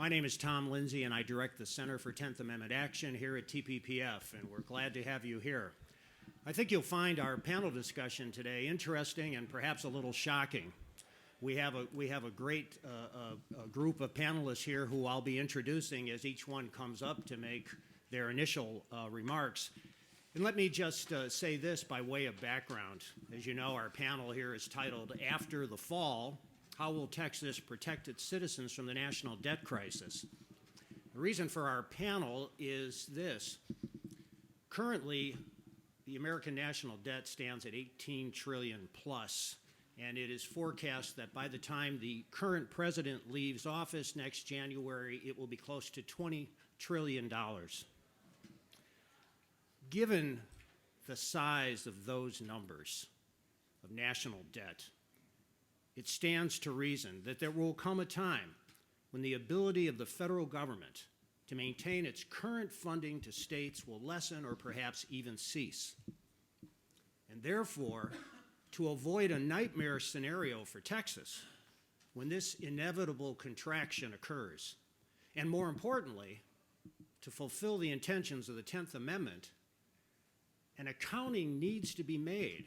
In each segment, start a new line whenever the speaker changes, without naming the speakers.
My name is Tom Lindsay, and I direct the Center for 10th Amendment Action here at TPPF, and we're glad to have you here. I think you'll find our panel discussion today interesting and perhaps a little shocking. We have a great group of panelists here who I'll be introducing as each one comes up to make their initial remarks. And let me just say this by way of background. As you know, our panel here is titled, After the Fall, How Will Texas Protect Its Citizens from the National Debt Crisis? The reason for our panel is this. Currently, the American national debt stands at 18 trillion plus, and it is forecast that by the time the current president leaves office next January, it will be close to $20 trillion. Given the size of those numbers of national debt, it stands to reason that there will come a time when the ability of the federal government to maintain its current funding to states will lessen or perhaps even cease. And therefore, to avoid a nightmare scenario for Texas, when this inevitable contraction occurs, and more importantly, to fulfill the intentions of the 10th Amendment, an accounting needs to be made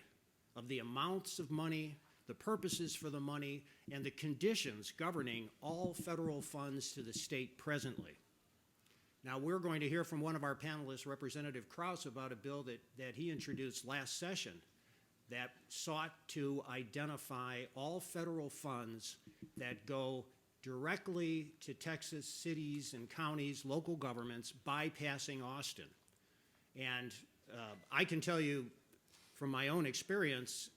of the amounts of money, the purposes for the money, and the conditions governing all federal funds to the state presently. Now, we're going to hear from one of our panelists, Representative Krause, about a bill that he introduced last session that sought to identify all federal funds that go directly to Texas cities and counties, local governments, bypassing Austin. And I can tell you from my own experience,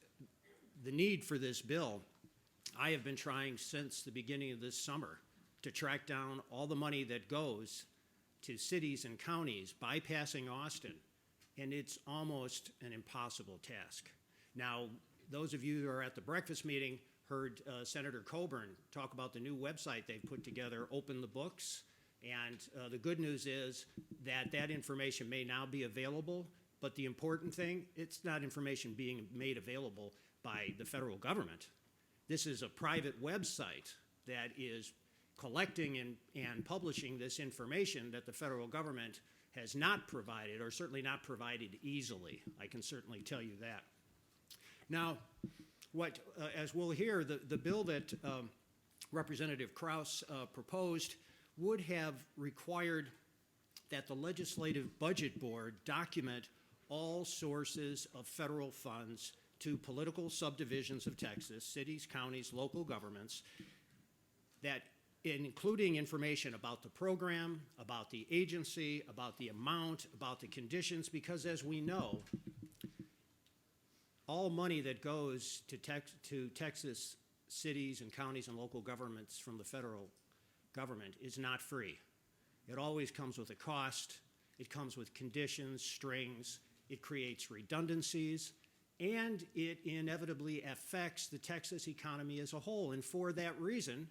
the need for this bill, I have been trying since the beginning of this summer to track down all the money that goes to cities and counties bypassing Austin, and it's almost an impossible task. Now, those of you who are at the breakfast meeting heard Senator Coburn talk about the new website they've put together, Open the Books, and the good news is that that information may now be available, but the important thing, it's not information being made available by the federal government. This is a private website that is collecting and publishing this information that the federal government has not provided, or certainly not provided easily. I can certainly tell you that. Now, as we'll hear, the bill that Representative Krause proposed would have required that the Legislative Budget Board document all sources of federal funds to political subdivisions of Texas, cities, counties, local governments, that including information about the program, about the agency, about the amount, about the conditions, because as we know, all money that goes to Texas cities and counties and local governments from the federal government is not free. It always comes with a cost. It comes with conditions, strings. It creates redundancies, and it inevitably affects the Texas economy as a whole. And for that reason,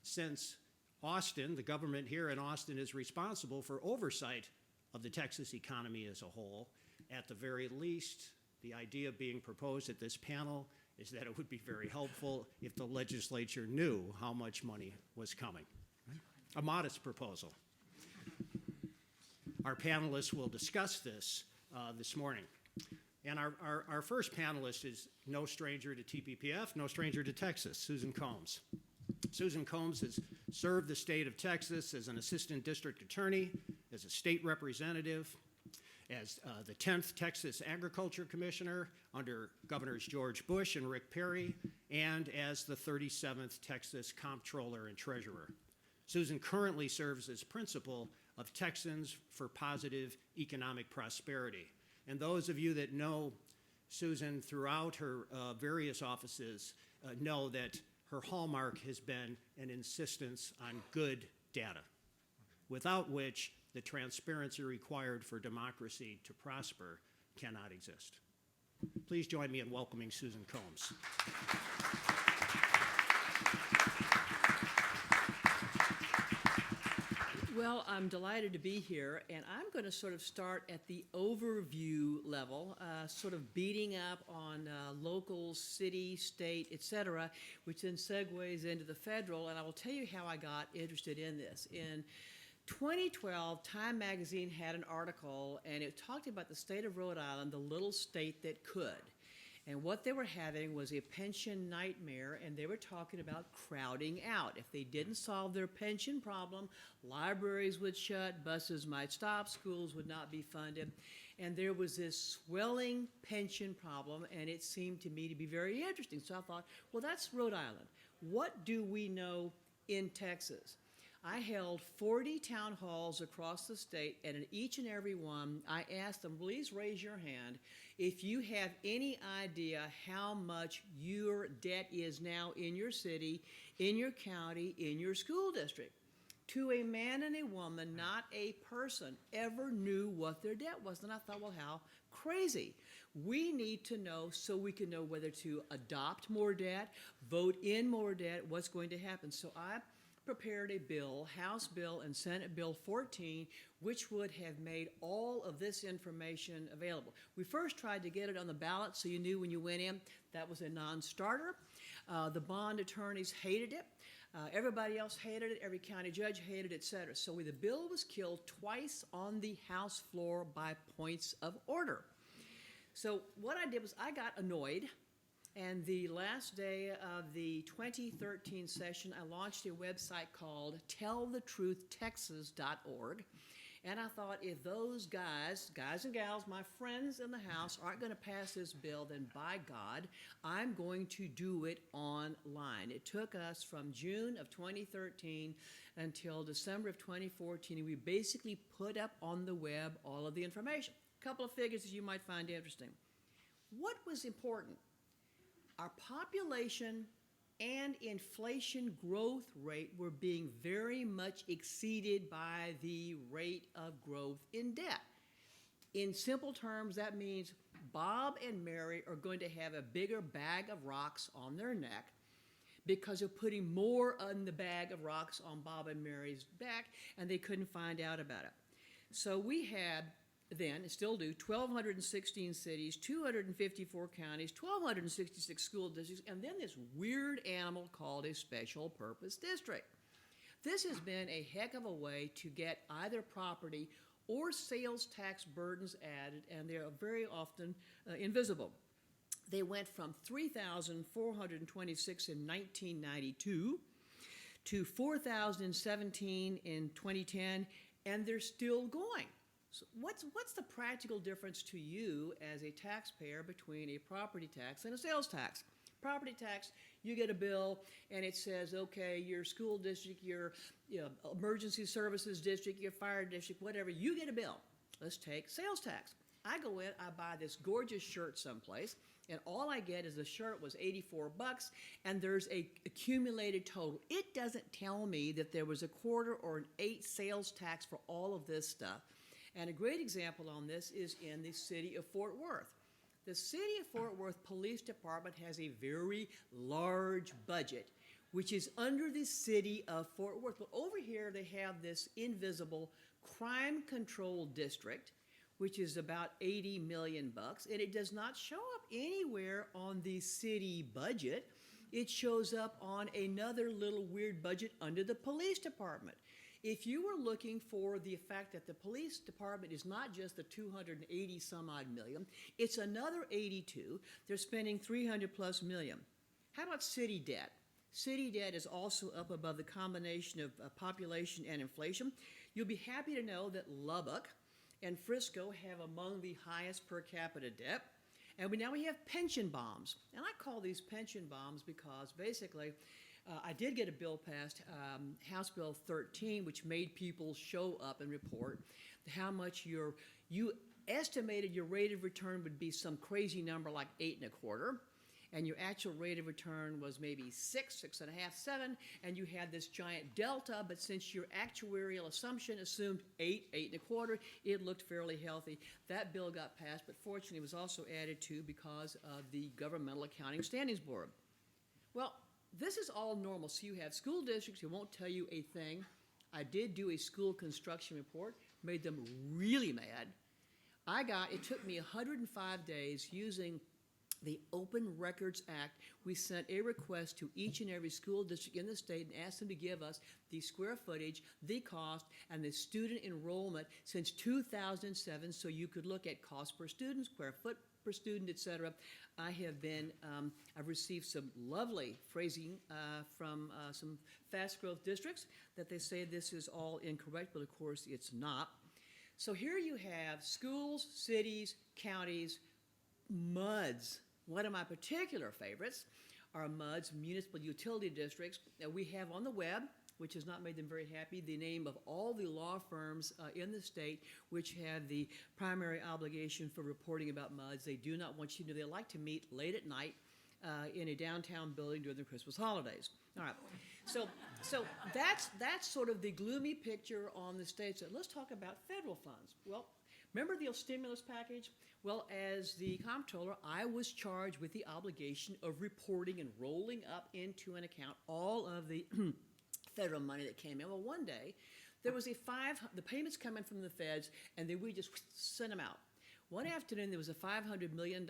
since Austin, the government here in Austin, is responsible for oversight of the Texas economy as a whole, at the very least, the idea being proposed at this panel is that it would be very helpful if the legislature knew how much money was coming. A modest proposal. Our panelists will discuss this this morning. And our first panelist is no stranger to TPPF, no stranger to Texas, Susan Combs. Susan Combs has served the state of Texas as an assistant district attorney, as a state representative, as the 10th Texas Agriculture Commissioner under Governors George Bush and Rick Perry, and as the 37th Texas Comptroller and Treasurer. Susan currently serves as principal of Texans for Positive Economic Prosperity. And those of you that know Susan throughout her various offices know that her hallmark has been an insistence on good data, without which the transparency required for democracy to prosper cannot exist. Please join me in welcoming Susan Combs.
Well, I'm delighted to be here, and I'm going to sort of start at the overview level, sort of beating up on local, city, state, etc., which then segues into the federal, and I will tell you how I got interested in this. In 2012, Time magazine had an article, and it talked about the state of Rhode Island, the little state that could. And what they were having was a pension nightmare, and they were talking about crowding out. If they didn't solve their pension problem, libraries would shut, buses might stop, schools would not be funded. And there was this swelling pension problem, and it seemed to me to be very interesting. So I thought, well, that's Rhode Island. What do we know in Texas? I held 40 town halls across the state, and in each and every one, I asked them, please raise your hand if you have any idea how much your debt is now in your city, in your county, in your school district. To a man and a woman, not a person ever knew what their debt was. And I thought, well, how crazy. We need to know so we can know whether to adopt more debt, vote in more debt, what's going to happen. So I prepared a bill, House Bill and Senate Bill 14, which would have made all of this information available. We first tried to get it on the ballot so you knew when you went in. That was a non-starter. The bond attorneys hated it. Everybody else hated it. Every county judge hated it, et cetera. So the bill was killed twice on the House floor by points of order. So what I did was I got annoyed. And the last day of the 2013 session, I launched a website called tellthetruth.texas.org. And I thought, if those guys and gals, my friends in the House, aren't going to pass this bill, then by God, I'm going to do it online. It took us from June of 2013 until December of 2014, and we basically put up on the web all of the information. A couple of figures that you might find interesting. What was important? Our population and inflation growth rate were being very much exceeded by the rate of growth in debt. In simple terms, that means Bob and Mary are going to have a bigger bag of rocks on their neck because they're putting more on the bag of rocks on Bob and Mary's back, and they couldn't find out about it. So we had then, and still do, 1,216 cities, 254 counties, 1,266 school districts, and then this weird animal called a special purpose district. This has been a heck of a way to get either property or sales tax burdens added, and they are very often invisible. They went from 3,426 in 1992 to 4,017 in 2010, and they're still going. So what's the practical difference to you as a taxpayer between a property tax and a sales tax? Property tax, you get a bill and it says, okay, your school district, your emergency services district, your fire district, whatever, you get a bill. Let's take sales tax. I go in, I buy this gorgeous shirt someplace, and all I get is the shirt was $84, and there's a accumulated total. It doesn't tell me that there was a quarter or an 8 sales tax for all of this stuff. And a great example on this is in the city of Fort Worth. The city of Fort Worth Police Department has a very large budget, which is under the city of Fort Worth. But over here, they have this invisible crime control district, which is about $80 million, and it does not show up anywhere on the city budget. It shows up on another little weird budget under the police department. If you were looking for the fact that the police department is not just the 280 some odd million, it's another 82. They're spending 300 plus million. How about city debt? City debt is also up above the combination of population and inflation. You'll be happy to know that Lubbock and Frisco have among the highest per capita debt. And now we have pension bombs. And I call these pension bombs because basically I did get a bill passed, House Bill 13, which made people show up and report how much you estimated your rate of return would be some crazy number like 8.25, and your actual rate of return was maybe 6, 6.5, 7, and you had this giant delta, but since your actuarial assumption assumed 8, 8.25, it looked fairly healthy. That bill got passed, but fortunately it was also added to because of the Governmental Accounting Standards Board. Well, this is all normal. So you have school districts who won't tell you a thing I did do a school construction report, made them really mad. It took me 105 days using the Open Records Act. We sent a request to each and every school district in the state and asked them to give us the square footage, the cost, and the student enrollment since 2007, so you could look at cost per student, square foot per student, et cetera. I've received some lovely phrasing from some fast growth districts that they say this is all incorrect, but of course it's not. So here you have schools, cities, counties, MUDs. One of my particular favorites are MUDs, municipal utility districts. We have on the web, which has not made them very happy, the name of all the law firms in the state which have the primary obligation for reporting about MUDs. They do not want you to know. They like to meet late at night in a downtown building during the Christmas holidays. All right. So that's sort of the gloomy picture on the state. So let's talk about federal funds. Well, remember the stimulus package? Well, as the comptroller, I was charged with the obligation of reporting and rolling up into an account all of the federal money that came in. Well, one day, there was the payments come in from the feds, and then we just sent them out. One afternoon, there was a $500 million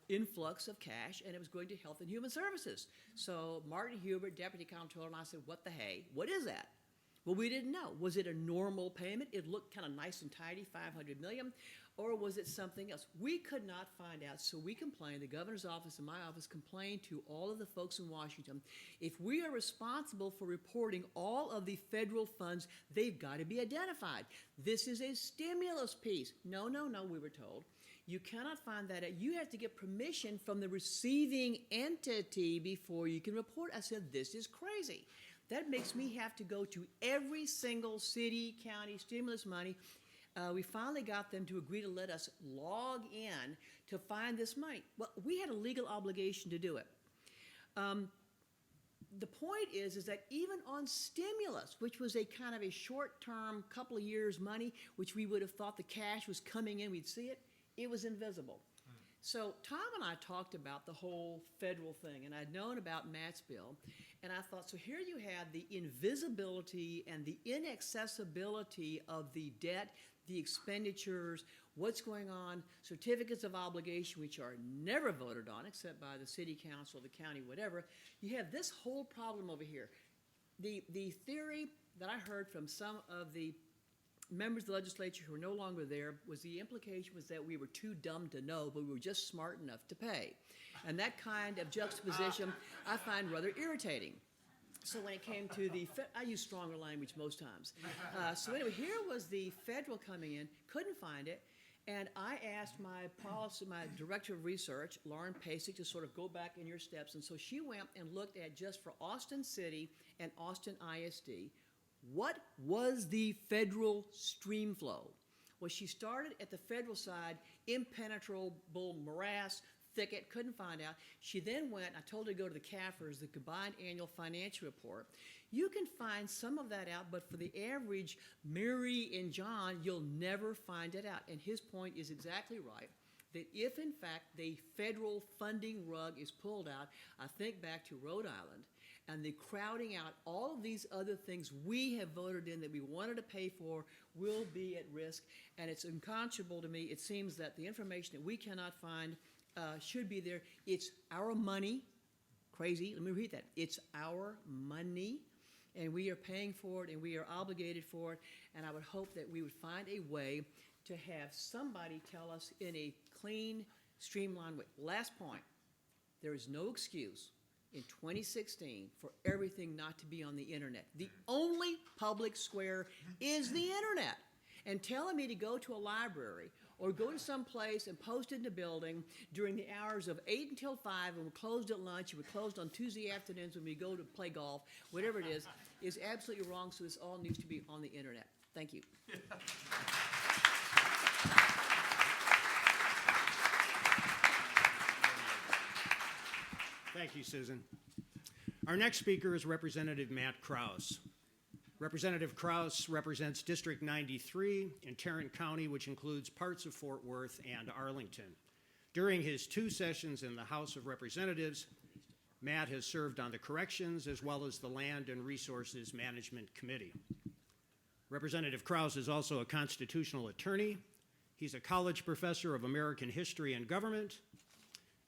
influx of cash, and it was going to Health and Human Services. So Martin Hubert, Deputy Comptroller, and I said, what the hey? What is that? Well, we didn't know. Was it a normal payment? It looked kind of nice and tidy, $500 million. Or was it something else? We could not find out, so we complained. The governor's office and my office complained to all of the folks in Washington. If we are responsible for reporting all of the federal funds, they've got to be identified. This is a stimulus piece. No, we were told. You cannot find that out. You have to get permission from the receiving entity before you can report. I said, this is crazy. That makes me have to go to every single city, county, stimulus money. We finally got them to agree to let us log in to find this money. Well, we had a legal obligation to do it. The point is that even on stimulus, which was a kind of a short-term, couple of years money, which we would have thought the cash was coming in, we'd see it, it was invisible. So Tom and I talked about the whole federal thing, and I'd known about Matt's bill, and I thought, so here you have the invisibility and the inaccessibility of the debt, the expenditures, what's going on, certificates of obligation, which are never voted on except by the city council, the county, whatever. You have this whole problem over here. The theory that I heard from some of the members of the legislature who are no longer there was the implication was that we were too dumb to know, but we were just smart enough to pay. And that kind of juxtaposition I find rather irritating. So when it came to I use stronger language most times. So anyway, here was the federal coming in, couldn't find it, and I asked my director of research, Lauren Pasek, to sort of go back in your steps, and so she went and looked at just for Austin City and Austin ISD, what was the federal stream flow? Well, she started at the federal side, impenetrable morass, thicket, couldn't find out. She then went, I told her to go to the CAFRs, the Combined Annual Financial Report. You can find some of that out, but for the average Mary and John, you'll never find it out. And his point is exactly right, that if in fact the federal funding rug is pulled out, I think back to Rhode Island, and the crowding out all of these other things we have voted in that we wanted to pay for will be at risk. And it's unconscionable to me. It seems that the information that we cannot find should be there. It's our money. Crazy. Let me repeat that. It's our money, and we are paying for it, and we are obligated for it. And I would hope that we would find a way to have somebody tell us in a clean, streamlined way. Last point. There is no excuse in 2016 for everything not to be on the internet. The only public square is the internet. And telling me to go to a library or go to some place and post it in the building during the hours of 8 until 5, and we're closed at lunch, and we're closed on Tuesday afternoons when we go to play golf, whatever it is absolutely wrong, so this all needs to be on the internet. Thank you.
Thank you, Susan. Our next speaker is Representative Matt Krause. Representative Krause represents District 93 in Tarrant County, which includes parts of Fort Worth and Arlington. During his 2 sessions in the House of Representatives, Matt has served on the Corrections as well as the Land and Resources Management Committee. Representative Krause is also a constitutional attorney. He's a college professor of American history and government,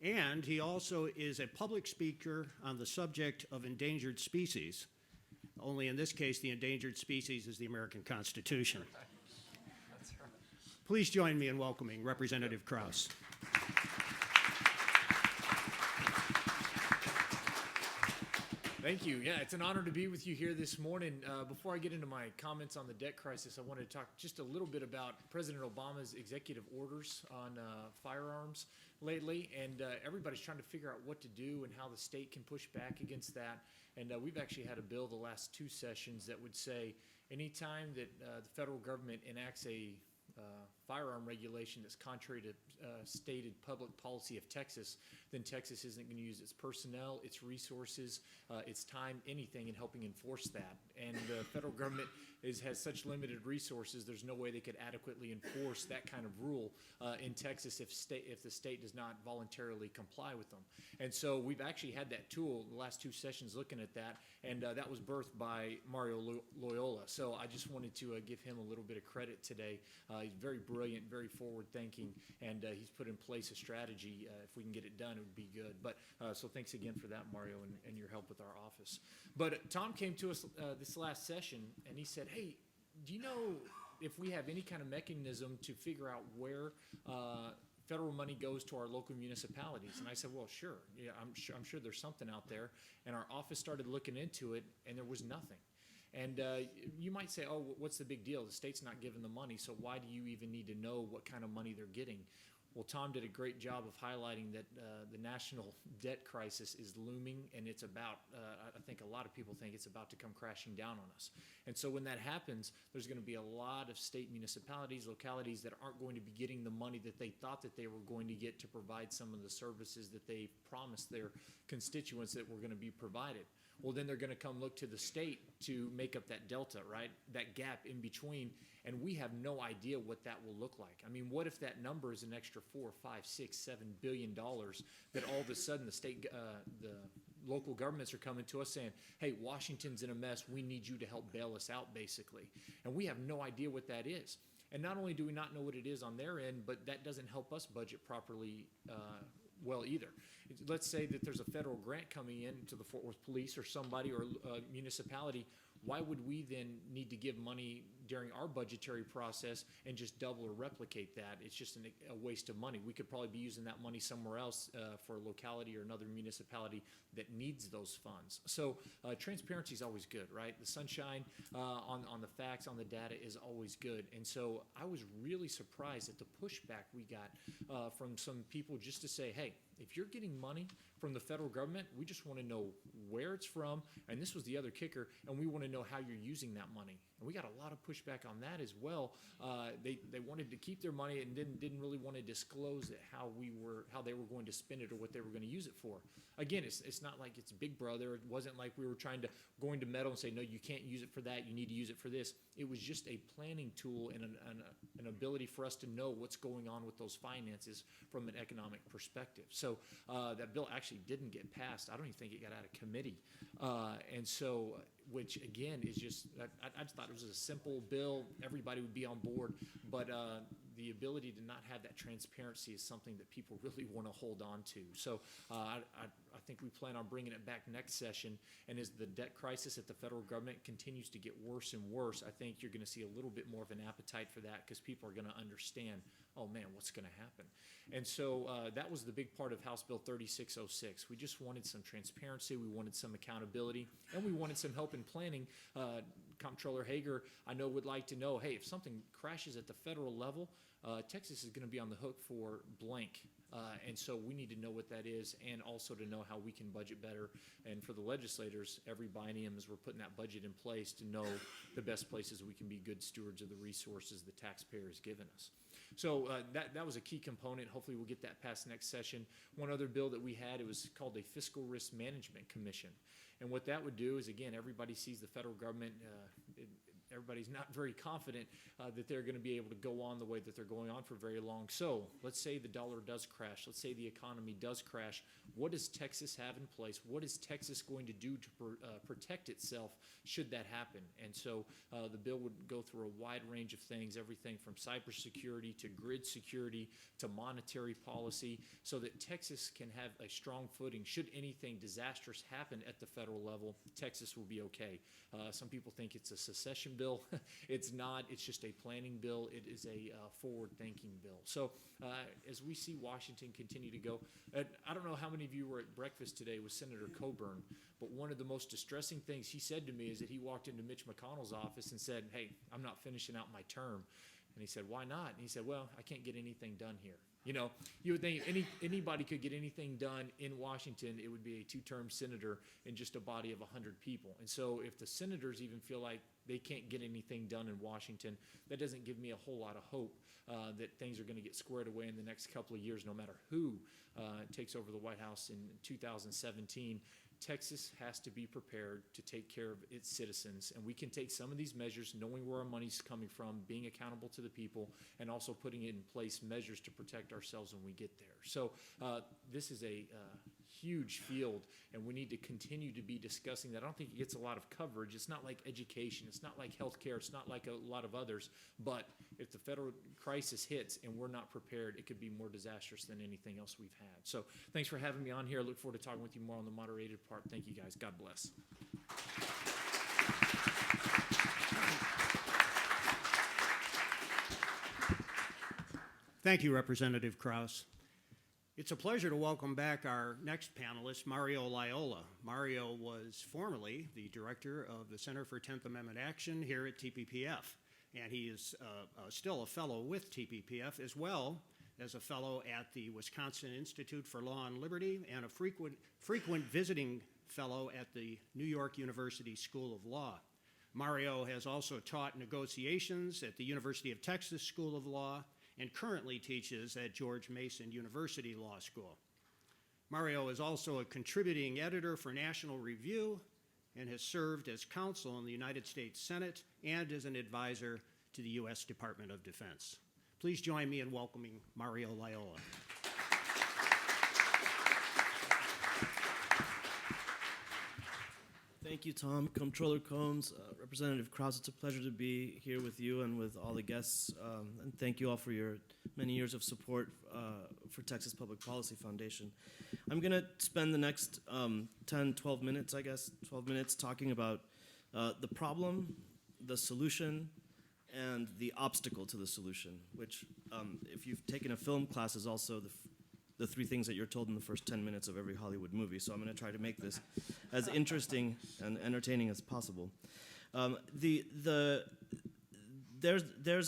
and he also is a public speaker on the subject of endangered species. Only in this case, the endangered species is the American Constitution.
That's right.
Please join me in welcoming Representative Krause.
Thank you. Yeah, it's an honor to be with you here this morning. Before I get into my comments on the debt crisis, I wanted to talk just a little bit about President Obama's executive orders on firearms lately, and everybody's trying to figure out what to do and how the state can push back against that. And we've actually had a bill the last 2 sessions that would say anytime that the federal government enacts a firearm regulation that's contrary to stated public policy of Texas, then Texas isn't going to use its personnel, its resources, its time, anything in helping enforce that. And the federal government has such limited resources, there's no way they could adequately enforce that kind of rule in Texas if the state does not voluntarily comply with them. And so we've actually had that tool the last 2 sessions looking at that, and that was birthed by Mario Loyola. So I just wanted to give him a little bit of credit today. He's very brilliant, very forward-thinking, and he's put in place a strategy. If we can get it done, it would be good. But so thanks again for that, Mario, and your help with our office. But Tom came to us this last session, and he said, hey, do you know if we have any kind of mechanism to figure out where federal money goes to our local municipalities? And I said, well, sure. Yeah, I'm sure there's something out there. And our office started looking into it, and there was nothing. And you might say, oh, what's the big deal? The state's not giving the money, so why do you even need to know what kind of money they're getting? Well, Tom did a great job of highlighting that the national debt crisis is looming, and it's about, I think a lot of people think it's about to come crashing down on us. And so when that happens, there's going to be a lot of state municipalities, localities that aren't going to be getting the money that they thought that they were going to get to provide some of the services that they promised their constituents that were going to be provided. Well, then they're going to come look to the state to make up that delta, right? That gap in between, and we have no idea what that will look like. I mean, what if that number is an extra $4, $5, $6, $7 billion that all of a sudden the state, the local governments are coming to us saying, hey, Washington's in a mess, we need you to help bail us out, basically. And we have no idea what that is. And not only do we not know what it is on their end, but that doesn't help us budget properly well either. Let's say that there's a federal grant coming in to the Fort Worth Police or somebody or a municipality. Why would we then need to give money during our budgetary process and just double or replicate that? It's just a waste of money. We could probably be using that money somewhere else for a locality or another municipality that needs those funds. So transparency is always good, right? The sunshine on the facts, on the data is always good. And so I was really surprised at the pushback we got from some people just to say, hey, if you're getting money from the federal government, we just want to know where it's from, and this was the other kicker, and we want to know how you're using that money. And we got a lot of pushback on that as well. They wanted to keep their money and didn't really want to disclose it, how they were going to spend it or what they were going to use it for. Again, it's not like it's Big Brother. It wasn't like we were going to meddle and say, no, you can't use it for that. You need to use it for this. It was just a planning tool and an ability for us to know what's going on with those finances from an economic perspective. So that bill actually didn't get passed. I don't even think it got out of committee. And so, which again is just, I just thought it was a simple bill. Everybody would be on board. But the ability to not have that transparency is something that people really want to hold on to. So I think we plan on bringing it back next session. And as the debt crisis at the federal government continues to get worse and worse, I think you're going to see a little bit more of an appetite for that because people are going to understand, oh man, what's going to happen? And so that was the big part of House Bill 3606. We just wanted some transparency, we wanted some accountability, and we wanted some help in planning. Comptroller Hager, I know, would like to know, hey, if something crashes at the federal level, Texas is going to be on the hook for blank. And so we need to know what that is and also to know how we can budget better. And for the legislators, every biennium as we're putting that budget in place to know the best places we can be good stewards of the resources the taxpayer has given us. So that was a key component. Hopefully we'll get that passed next session. One other bill that we had, it was called a Fiscal Risk Management Commission. And what that would do is, again, everybody sees the federal government, everybody's not very confident that they're going to be able to go on the way that they're going on for very long. So let's say the dollar does crash. Let's say the economy does crash. What does Texas have in place? What is Texas going to do to protect itself should that happen? And so the bill would go through a wide range of things, everything from cybersecurity to grid security to monetary policy, so that Texas can have a strong footing. Should anything disastrous happen at the federal level, Texas will be okay. Some people think it's a secession bill. It's not. It's just a planning bill. It is a forward-thinking bill. So as we see Washington continue to go, I don't know how many of you were at breakfast today with Senator Coburn, but one of the most distressing things he said to me is that he walked into Mitch McConnell's office and said, "Hey, I'm not finishing out my term." And he said, "Why not?" And he said, "Well, I can't get anything done here." You know, you would think anybody could get anything done in Washington. It would be a two-term senator in just a body of 100 people. And so if the senators even feel like they can't get anything done in Washington, that doesn't give me a whole lot of hope that things are going to get squared away in the next couple of years, no matter who takes over the White House in 2017. Texas has to be prepared to take care of its citizens, and we can take some of these measures knowing where our money's coming from, being accountable to the people, and also putting in place measures to protect ourselves when we get there. So this is a huge field, and we need to continue to be discussing that. I don't think it gets a lot of coverage. It's not like education. It's not like healthcare. It's not like a lot of others. But if the federal crisis hits and we're not prepared, it could be more disastrous than anything else we've had. So thanks for having me on here. I look forward to talking with you more on the moderated part. Thank you, guys. God bless.
Thank you, Representative Krause. It's a pleasure to welcome back our next panelist, Mario Loyola. Mario was formerly the director of the Center for 10th Amendment Action here at TPPF, and he is still a fellow with TPPF, as well as a fellow at the Wisconsin Institute for Law and Liberty and a frequent visiting fellow at the New York University School of Law. Mario has also taught negotiations at the University of Texas School of Law and currently teaches at George Mason University Law School. Mario is also a contributing editor for National Review and has served as counsel in the United States Senate and as an advisor to the U.S. Department of Defense. Please join me in welcoming Mario Loyola.
Thank you, Tom. Comptroller Combs, Representative Krause, it's a pleasure to be here with you and with all the guests. And thank you all for your many years of support for Texas Public Policy Foundation. I'm going to spend the next 12 minutes, 12 minutes talking about the problem, the solution, and the obstacle to the solution, which if you've taken a film class is also the three things that you're told in the first 10 minutes of every Hollywood movie. So I'm going to try to make this as interesting and entertaining as possible. There's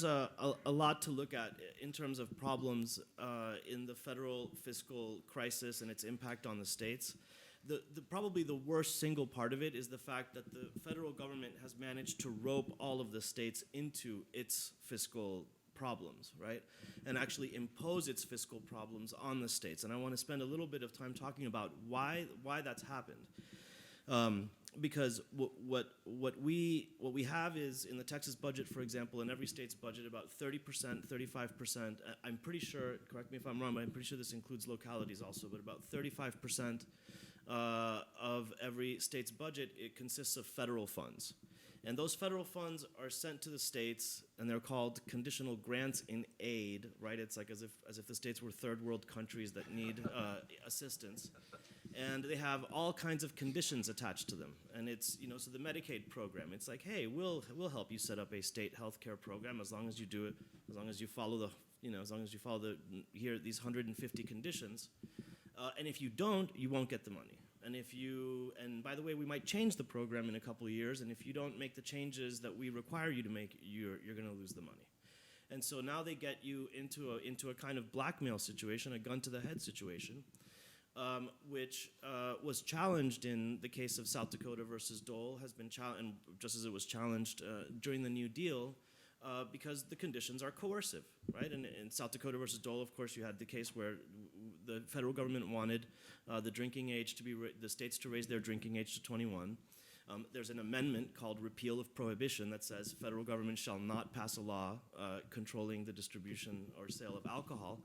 a lot to look at in terms of problems in the federal fiscal crisis and its impact on the states. Probably the worst single part of it is the fact that the federal government has managed to rope all of the states into its fiscal problems, right? And actually impose its fiscal problems on the states. And I want to spend a little bit of time talking about why that's happened. Because what we have is in the Texas budget, for example, in every state's budget, about 30%, 35%. I'm pretty sure, correct me if I'm wrong, but I'm pretty sure this includes localities also, but about 35% of every state's budget, it consists of federal funds. And those federal funds are sent to the states, and they're called conditional grants in aid, right? It's like as if the states were third world countries that need assistance. And they have all kinds of conditions attached to them. And it's, so the Medicaid program, it's like, hey, we'll help you set up a state health care program as long as you do it, as long as you follow these 150 conditions. And if you don't, you won't get the money. And by the way, we might change the program in a couple of years, and if you don't make the changes that we require you to make, you're going to lose the money. And so now they get you into a kind of blackmail situation, a gun to the head situation, which was challenged in the case of South Dakota versus Dole, has been challenged, just as it was challenged during the New Deal, because the conditions are coercive, right? And in South Dakota versus Dole, of course, you had the case where the federal government wanted the drinking age to be the states to raise their drinking age to 21, There's an amendment called Repeal of Prohibition that says federal government shall not pass a law controlling the distribution or sale of alcohol.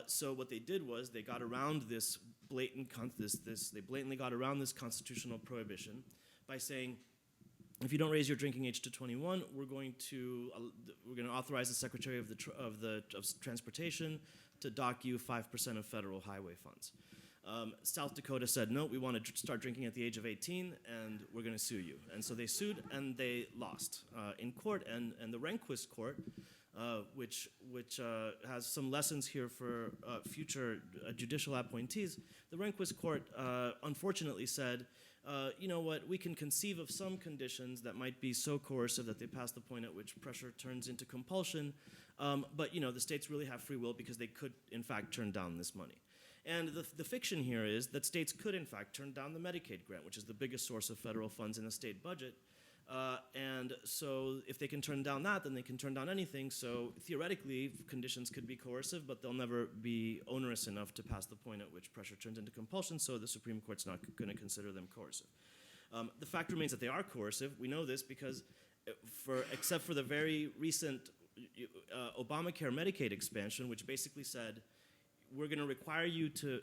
So what they did was they got around this they blatantly got around this constitutional prohibition by saying, if you don't raise your drinking age to 21, we're going to authorize the Secretary of Transportation to dock you 5% of federal highway funds. South Dakota said, no, we want to start drinking at the age of 18, and we're going to sue you. And so they sued, and they lost in court. And the Rehnquist Court, which has some lessons here for future judicial appointees, the Rehnquist Court unfortunately said, you know what, we can conceive of some conditions that might be so coercive that they pass the point at which pressure turns into compulsion, but the states really have free will because they could, in fact, turn down this money. And the fiction here is that states could, in fact, turn down the Medicaid grant, which is the biggest source of federal funds in the state budget. And so if they can turn down that, then they can turn down anything. So theoretically, conditions could be coercive, but they'll never be onerous enough to pass the point at which pressure turns into compulsion, so the Supreme Court's not going to consider them coercive. The fact remains that they are coercive. We know this because except for the very recent Obamacare Medicaid expansion, which basically said, we're going to require you to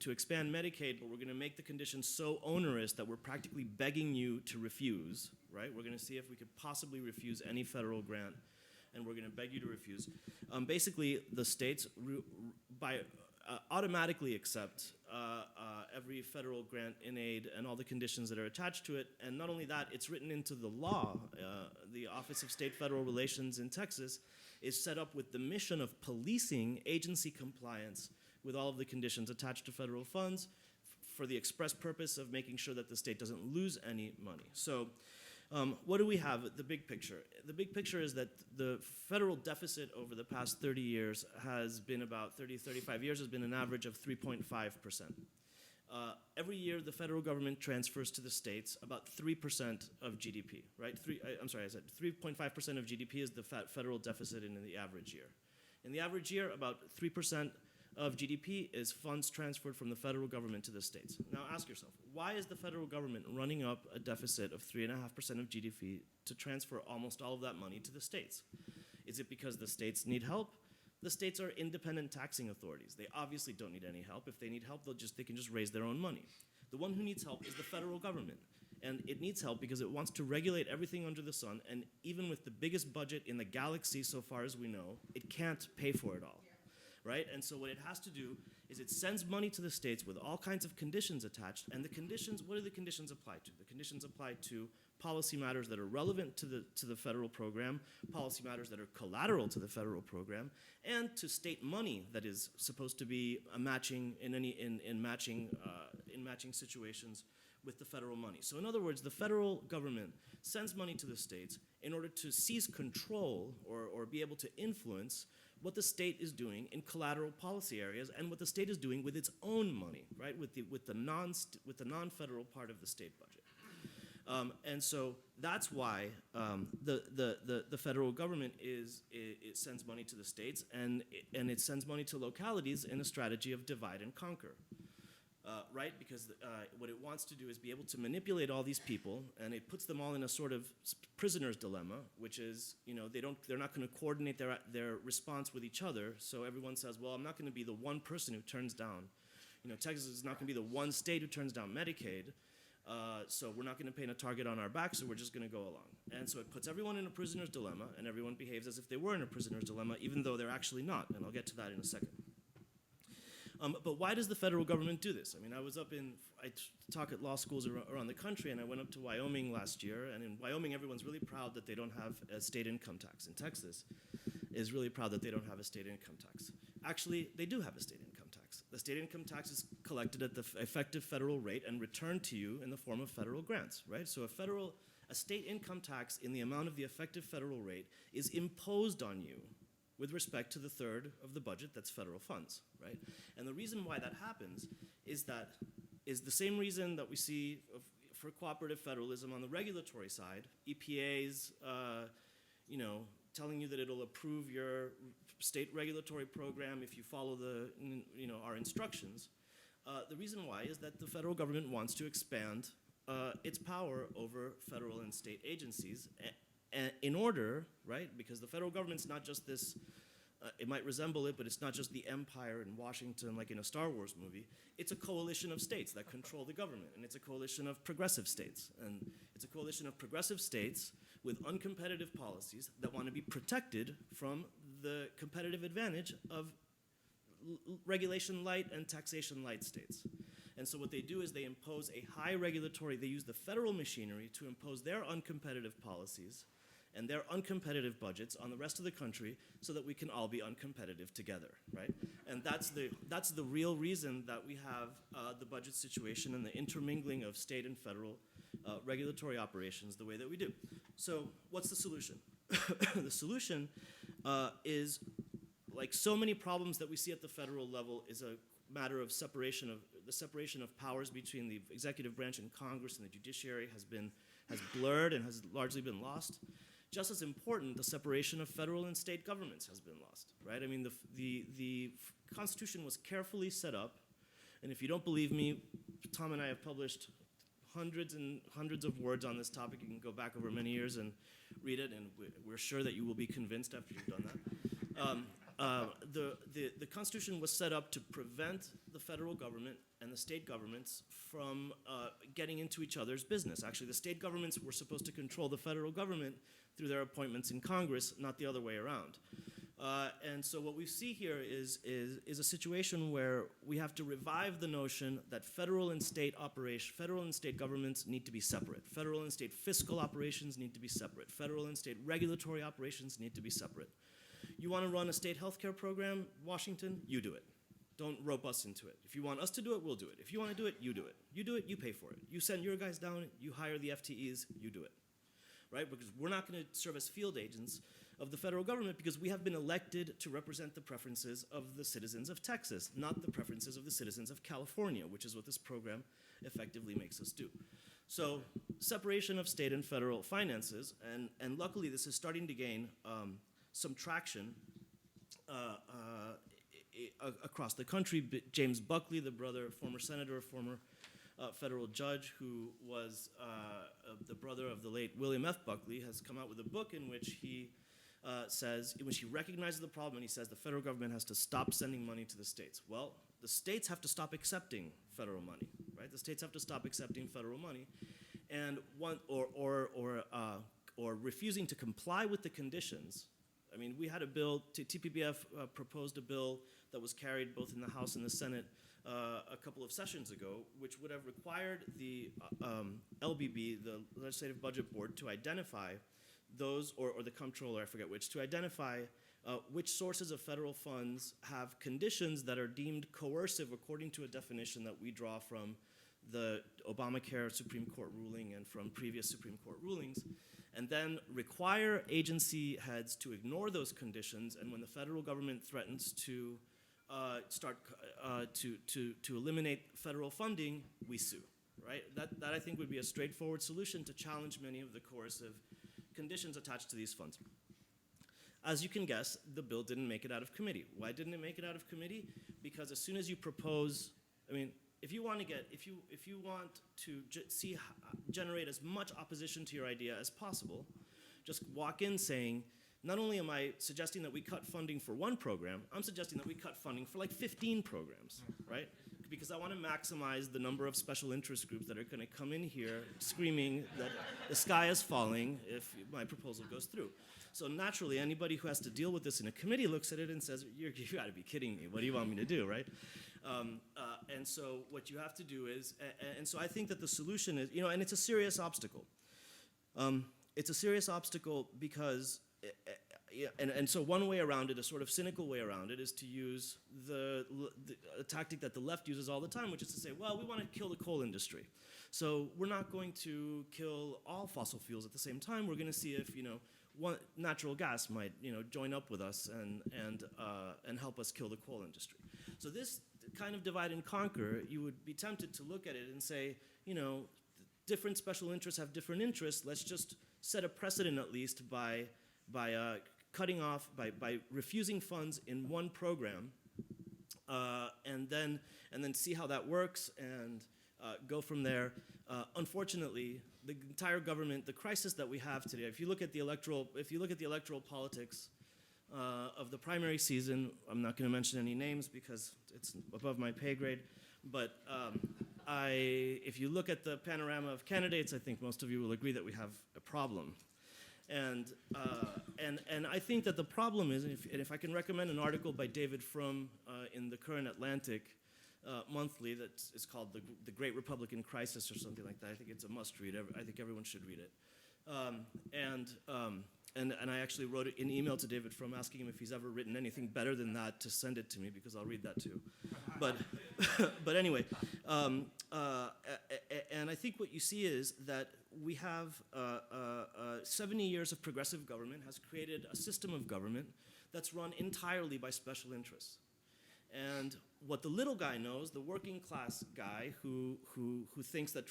expand Medicaid, but we're going to make the conditions so onerous that we're practically begging you to refuse, right? We're going to see if we could possibly refuse any federal grant, and we're going to beg you to refuse. Basically, the states automatically accept every federal grant in aid and all the conditions that are attached to it. And not only that, it's written into the law. The Office of State-Federal Relations in Texas is set up with the mission of policing agency compliance with all of the conditions attached to federal funds for the express purpose of making sure that the state doesn't lose any money. So what do we have? The big picture. The big picture is that the federal deficit over the past 30 years has been about 35 years, has been an average of 3.5%. Every year, the federal government transfers to the states about 3% of GDP, right? 3.5% of GDP is the federal deficit in the average year. In the average year, about 3% of GDP is funds transferred from the federal government to the states. Now ask yourself, why is the federal government running up a deficit of 3.5% of GDP to transfer almost all of that money to the states? Is it because the states need help? The states are independent taxing authorities. They obviously don't need any help. If they need help, they can just raise their own money. The one who needs help is the federal government. And it needs help because it wants to regulate everything under the sun, and even with the biggest budget in the galaxy so far as we know, it can't pay for it all, right? And so what it has to do is it sends money to the states with all kinds of conditions attached, and the conditions, what do the conditions apply to? The conditions apply to policy matters that are relevant to the federal program, policy matters that are collateral to the federal program, and to state money that is supposed to be a matching in matching situations with the federal money. So in other words, the federal government sends money to the states in order to seize control or be able to influence what the state is doing in collateral policy areas and what the state is doing with its own money, right? With the non-federal part of the state budget. And so that's why the federal government it sends money to the states, and it sends money to localities in a strategy of divide and conquer, right? Because what it wants to do is be able to manipulate all these people, and it puts them all in a sort of prisoner's dilemma, which is, they're not going to coordinate their response with each other. So everyone says, well, I'm not going to be the one person who turns down, Texas is not going to be the one state who turns down Medicaid. So we're not going to paint a target on our back, so we're just going to go along. And so it puts everyone in a prisoner's dilemma, and everyone behaves as if they were in a prisoner's dilemma, even though they're actually not, and I'll get to that in a second. But why does the federal government do this? I mean, I talk at law schools around the country, and I went up to Wyoming last year, and in Wyoming, everyone's really proud that they don't have a state income tax. In Texas, is really proud that they don't have a state income tax. Actually, they do have a state income tax. The state income tax is collected at the effective federal rate and returned to you in the form of federal grants, right? So a state income tax in the amount of the effective federal rate is imposed on you with respect to the third of the budget that's federal funds, right? And the reason why that happens is the same reason that we see for cooperative federalism on the regulatory side. EPA's, telling you that it'll approve your state regulatory program if you follow our instructions. The reason why is that the federal government wants to expand its power over federal and state agencies in order, right? Because the federal government's not just this, it might resemble it, but it's not just the empire in Washington like in a Star Wars movie. It's a coalition of states that control the government, and it's a coalition of progressive states. And it's a coalition of progressive states with uncompetitive policies that want to be protected from the competitive advantage of regulation light and taxation light states. And so what they do is they impose a high regulatory, they use the federal machinery to impose their uncompetitive policies and their uncompetitive budgets on the rest of the country so that we can all be uncompetitive together, right? And that's the real reason that we have the budget situation and the intermingling of state and federal regulatory operations the way that we do. So what's the solution? The solution is, like so many problems that we see at the federal level, is a matter of the separation of powers between the executive branch and Congress and the judiciary has blurred and has largely been lost. Just as important, the separation of federal and state governments has been lost, right? I mean, the Constitution was carefully set up, and if you don't believe me, Tom and I have published hundreds and hundreds of words on this topic. You can go back over many years and read it, and we're sure that you will be convinced after you've done that. The Constitution was set up to prevent the federal government and the state governments from getting into each other's business. Actually, the state governments were supposed to control the federal government through their appointments in Congress, not the other way around. And so what we see here is a situation where we have to revive the notion that federal and state governments need to be separate. Federal and state fiscal operations need to be separate. Federal and state regulatory operations need to be separate. You want to run a state healthcare program, Washington, you do it. Don't rope us into it. If you want us to do it, we'll do it. If you want to do it, you do it. You do it, you pay for it. You send your guys down, you hire the FTEs, you do it. Right? Because we're not going to serve as field agents of the federal government because we have been elected to represent the preferences of the citizens of Texas, not the preferences of the citizens of California, which is what this program effectively makes us do. So separation of state and federal finances, and luckily this is starting to gain some traction across the country. James Buckley, the former senator, former federal judge who was the brother of the late William F. Buckley, has come out with a book in which he recognizes the problem, and he says the federal government has to stop sending money to the states. Well, the states have to stop accepting federal money, right? The states have to stop accepting federal money, and or refusing to comply with the conditions. I mean, we had a bill, TPPF proposed a bill that was carried both in the House and the Senate a couple of sessions ago, which would have required the LBB, the Legislative Budget Board, to identify those, or the comptroller, I forget which, to identify which sources of federal funds have conditions that are deemed coercive according to a definition that we draw from the Obamacare Supreme Court ruling and from previous Supreme Court rulings, and then require agency heads to ignore those conditions, and when the federal government threatens to to eliminate federal funding, we sue, right? That I think would be a straightforward solution to challenge many of the coercive conditions attached to these funds. As you can guess, the bill didn't make it out of committee. Why didn't it make it out of committee? Because as soon as you propose, I mean, if you want to generate as much opposition to your idea as possible, just walk in saying, not only am I suggesting that we cut funding for one program, I'm suggesting that we cut funding for like 15 programs, right? Because I want to maximize the number of special interest groups that are going to come in here screaming that the sky is falling if my proposal goes through. So naturally, anybody who has to deal with this in a committee looks at it and says, you got to be kidding me. What do you want me to do, right? And so what you have to do is, and so I think that the solution is, and it's a serious obstacle. It's a serious obstacle because, and so one way around it, a sort of cynical way around it, is to use the tactic that the left uses all the time, which is to say, well, we want to kill the coal industry. So we're not going to kill all fossil fuels at the same time. We're going to see if, natural gas might, join up with us and help us kill the coal industry. So this kind of divide and conquer, you would be tempted to look at it and say, different special interests have different interests. Let's just set a precedent at least by cutting off, by refusing funds in one program, and then see how that works, and go from there. Unfortunately, the entire government, the crisis that we have today, if you look at the electoral politics of the primary season, I'm not going to mention any names because it's above my pay grade, but if you look at the panorama of candidates, I think most of you will agree that we have a problem. And I think that the problem is, and if I can recommend an article by David Frum in the Current Atlantic monthly that is called the Great Republican Crisis or something like that. I think it's a must read. I think everyone should read it. And I actually wrote an email to David Frum asking him if he's ever written anything better than that to send it to me because I'll read that too. But anyway, and I think what you see is that we have 70 years of progressive government has created a system of government that's run entirely by special interests. And what the little guy knows, the working class guy who thinks that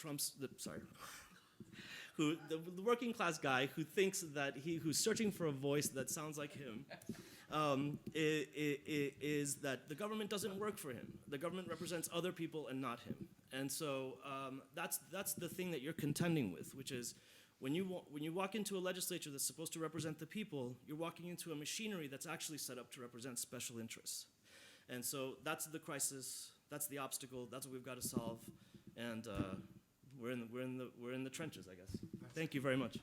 the working class guy who thinks that who's searching for a voice that sounds like him, is that the government doesn't work for him. The government represents other people and not him. And so that's the thing that you're contending with, which is when you walk into a legislature that's supposed to represent the people, you're walking into a machinery that's actually set up to represent special interests. And so that's the crisis, that's the obstacle, that's what we've got to solve, and we're in the trenches, I guess. Thank you very much.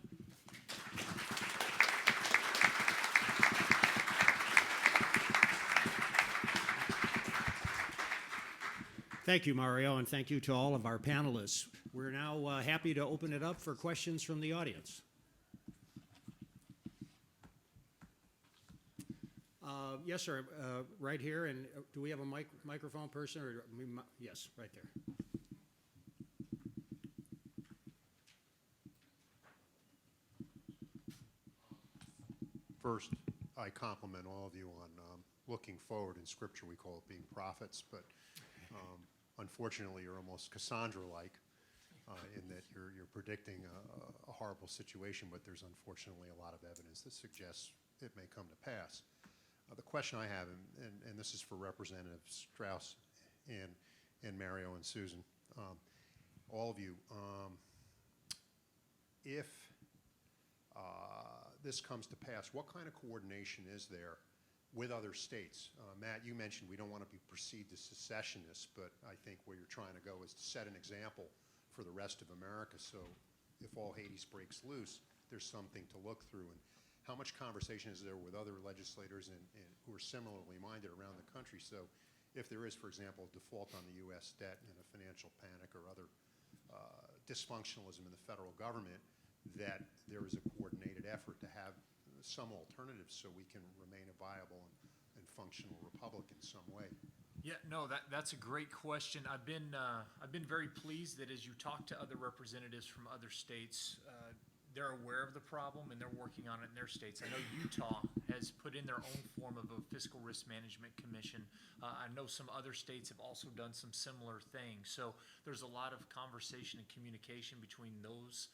Thank you, Mario, and thank you to all of our panelists. We're now happy to open it up for questions from the audience. Yes, sir, right here, and do we have a microphone person? Or yes, right there.
First, I compliment all of you on looking forward. In Scripture, we call it being prophets, but unfortunately, you're almost Cassandra-like in that you're predicting a horrible situation, but there's unfortunately a lot of evidence that suggests it may come to pass. The question I have, and this is for Representative Krause and Mario and Susan, all of you, if this comes to pass, what kind of coordination is there with other states? Matt, you mentioned we don't want to be perceived as secessionists, but I think where you're trying to go is to set an example for the rest of America. So if all Hades breaks loose, there's something to look through. And how much conversation is there with other legislators and who are similarly minded around the country? So if there is, for example, a default on the U.S. debt and a financial panic or other dysfunctionalism in the federal government, that there is a coordinated effort to have some alternatives so we can remain a viable and functional republic in some way.
Yeah, no, that's a great question. I've been very pleased that as you talk to other representatives from other states, they're aware of the problem and they're working on it in their states. I know Utah has put in their own form of a fiscal risk management commission. I know some other states have also done some similar things. So there's a lot of conversation and communication between those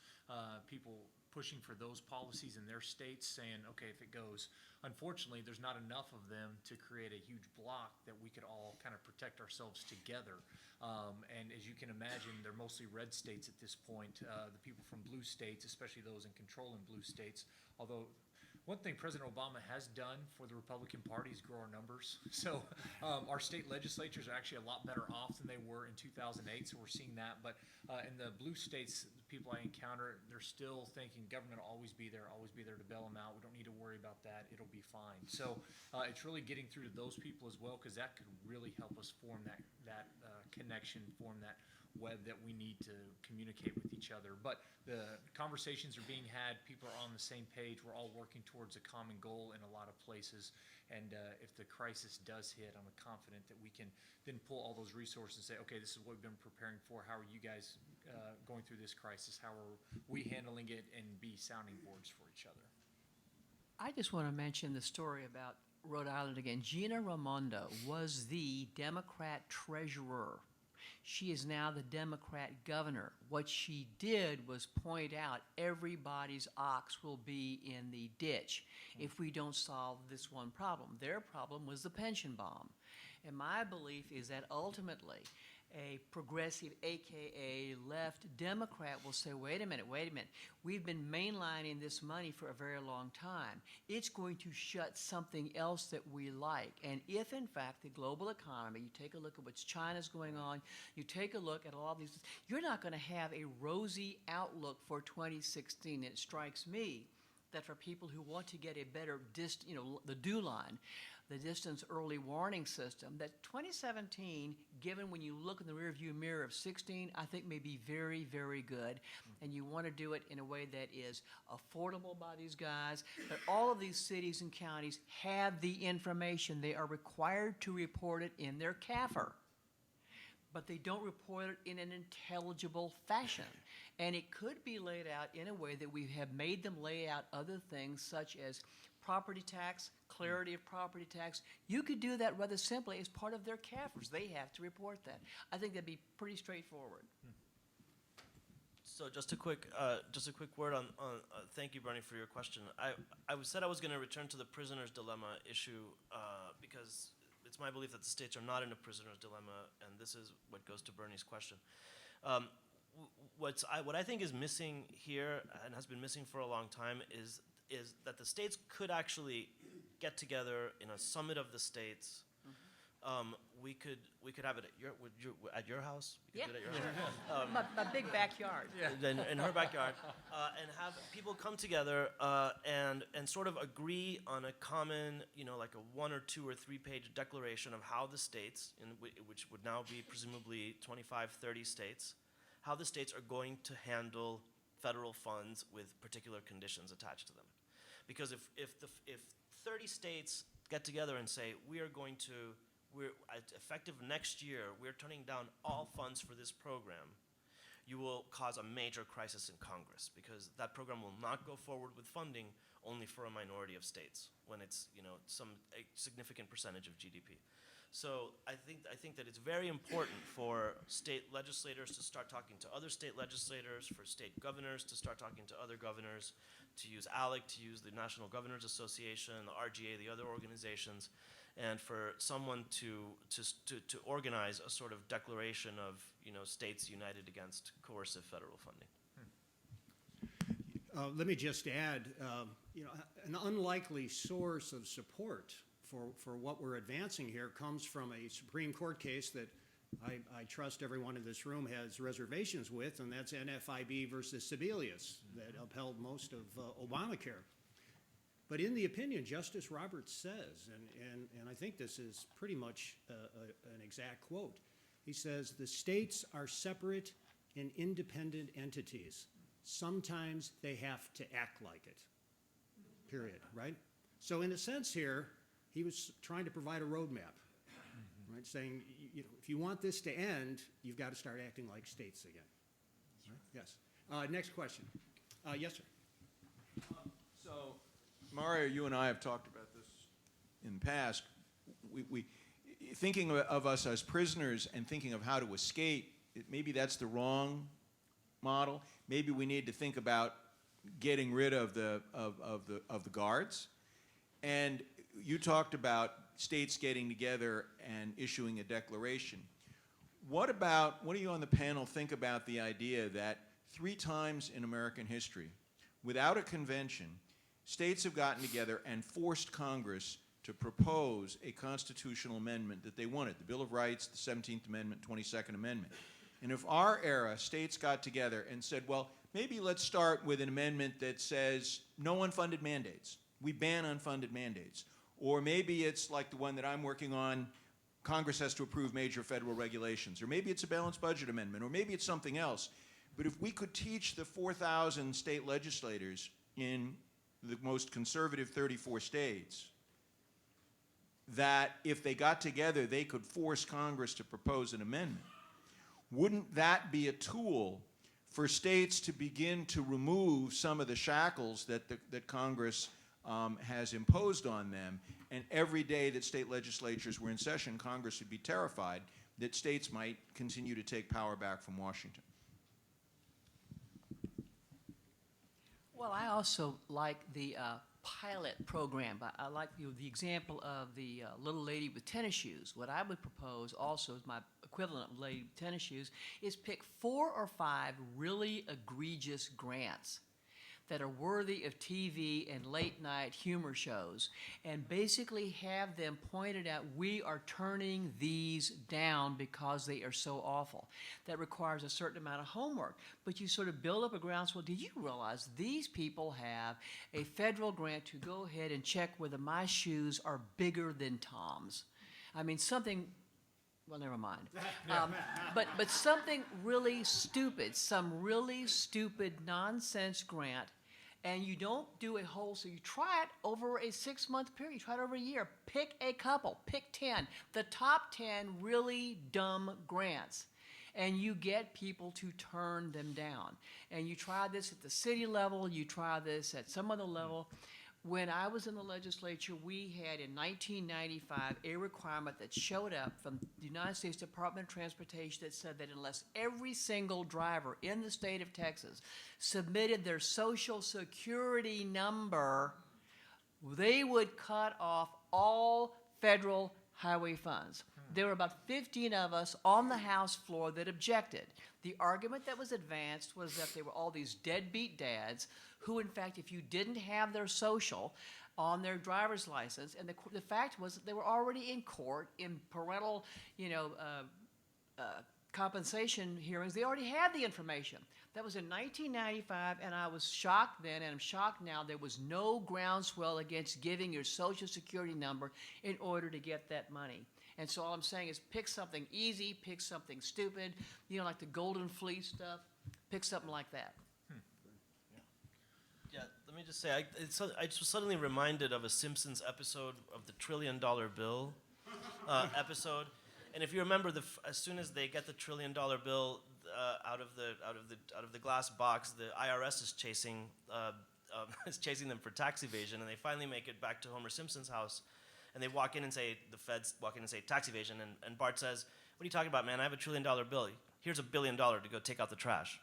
people pushing for those policies in their states, saying, okay, if it goes. Unfortunately, there's not enough of them to create a huge block that we could all kind of protect ourselves together. And as you can imagine, they're mostly red states at this point. The people from blue states, especially those in control in blue states, although one thing President Obama has done for the Republican Party is grow our numbers. So our state legislatures are actually a lot better off than they were in 2008, so we're seeing that. But in the blue states, the people I encounter, they're still thinking government will always be there to bail them out. We don't need to worry about that. It'll be fine. So it's really getting through to those people as well, because that could really help us form that connection, form that web that we need to communicate with each other. But the conversations are being had, people are on the same page, we're all working towards a common goal in a lot of places, and if the crisis does hit, I'm confident that we can then pull all those resources and say, okay, this is what we've been preparing for, how are you guys going through this crisis, how are we handling it, and be sounding boards for each other.
I just want to mention the story about Rhode Island again. Gina Raimondo was the Democrat treasurer. She is now the Democrat governor. What she did was point out everybody's ox will be in the ditch if we don't solve this one problem. Their problem was the pension bomb. And my belief is that ultimately, a progressive, AKA left Democrat will say, wait a minute, we've been mainlining this money for a very long time. It's going to shut something else that we like. And if, in fact, the global economy, you take a look at what China's going on, you take a look at all these, you're not going to have a rosy outlook for 2016. It strikes me that for people who want to get a better, the DEW line, the distance early warning system, that 2017, given when you look in the rearview mirror of 16, I think may be very, very good. And you want to do it in a way that is affordable by these guys. But all of these cities and counties have the information. They are required to report it in their CAFR. But they don't report it in an intelligible fashion. And it could be laid out in a way that we have made them lay out other things such as property tax, clarity of property tax. You could do that rather simply as part of their CAFRs. They have to report that. I think that'd be pretty straightforward.
So just a quick word on thank you, Bernie, for your question. I said I was going to return to the prisoner's dilemma issue because it's my belief that the states are not in a prisoner's dilemma, and this is what goes to Bernie's question. What I think is missing here and has been missing for a long time is that the states could actually get together in a summit of the states. We could have it at your house. We could do it at your house.
My big backyard.
In her backyard, and have people come together and sort of agree on a common, like a 1 or 2 or 3 page declaration of how the states, which would now be presumably 25, 30 states, how the states are going to handle federal funds with particular conditions attached to them. Because if 30 states get together and say, we're effective next year, we're turning down all funds for this program, you will cause a major crisis in Congress, because that program will not go forward with funding only for a minority of states when it's a significant percentage of GDP. So I think that it's very important for state legislators to start talking to other state legislators, for state governors to start talking to other governors, to use ALEC, to use the National Governors Association, the RGA, the other organizations, and for someone to organize a sort of declaration of states united against coercive federal funding.
Let me just add, an unlikely source of support for what we're advancing here comes from a Supreme Court case that I trust everyone in this room has reservations with, and that's NFIB versus Sebelius that upheld most of Obamacare. But in the opinion, Justice Roberts says, and I think this is pretty much an exact quote, he says, "The states are separate and independent entities. Sometimes they have to act like it." Period, right? So in a sense here, he was trying to provide a roadmap, right? Saying, if you want this to end, you've got to start acting like states again. Right? Yes. Next question. Yes, sir.
So, Mario, you and I have talked about this in the past. We thinking of us as prisoners and thinking of how to escape, maybe that's the wrong model. Maybe we need to think about getting rid of the guards. And you talked about states getting together and issuing a declaration. What do you on the panel think about the idea that 3 times in American history, without a convention, states have gotten together and forced Congress to propose a constitutional amendment that they wanted, the Bill of Rights, the 17th Amendment, 22nd Amendment. And if our era, states got together and said, well, maybe let's start with an amendment that says no unfunded mandates. We ban unfunded mandates. Or maybe it's like the one that I'm working on, Congress has to approve major federal regulations. Or maybe it's a balanced budget amendment. Or maybe it's something else. But if we could teach the 4,000 state legislators in the most conservative 34 states that if they got together, they could force Congress to propose an amendment, wouldn't that be a tool for states to begin to remove some of the shackles that Congress has imposed on them? And every day that state legislatures were in session, Congress would be terrified that states might continue to take power back from Washington.
Well, I also like the pilot program. I like the example of the little lady with tennis shoes. What I would propose also is my equivalent of lady tennis shoes, is pick 4 or 5 really egregious grants that are worthy of TV and late night humor shows, and basically have them pointed out, we are turning these down because they are so awful. That requires a certain amount of homework, but you sort of build up a groundswell. Did you realize these people have a federal grant to go ahead and check whether my shoes are bigger than Tom's? I mean, something, well, never mind. But something really stupid, some really stupid nonsense grant, and you don't do a whole, so you try it over a 6-month period, you try it over a year. Pick a couple, pick 10, the top 10 really dumb grants, and you get people to turn them down. And you try this at the city level, you try this at some other level. When I was in the legislature, we had in 1995 a requirement that showed up from the United States Department of Transportation that said that unless every single driver in the state of Texas submitted their social security number, they would cut off all federal highway funds. There were about 15 of us on the House floor that objected. The argument that was advanced was that there were all these deadbeat dads who, in fact, if you didn't have their social on their driver's license, and the fact was that they were already in court in parental, compensation hearings, they already had the information. That was in 1995, and I was shocked then, and I'm shocked now. There was no groundswell against giving your social security number in order to get that money. And so all I'm saying is pick something easy, pick something stupid, like the golden fleece stuff, pick something like that.
Yeah, let me just say, I just was suddenly reminded of a Simpsons episode of the $1 trillion bill episode. And if you remember, as soon as they get the $1 trillion bill out of the glass box, the IRS is chasing them for tax evasion, and they finally make it back to Homer Simpson's house, and they walk in and say, the feds walk in and say tax evasion, and Bart says, "What are you talking about, man? I have $1 trillion bill. Here's $1 billion to go take out the trash."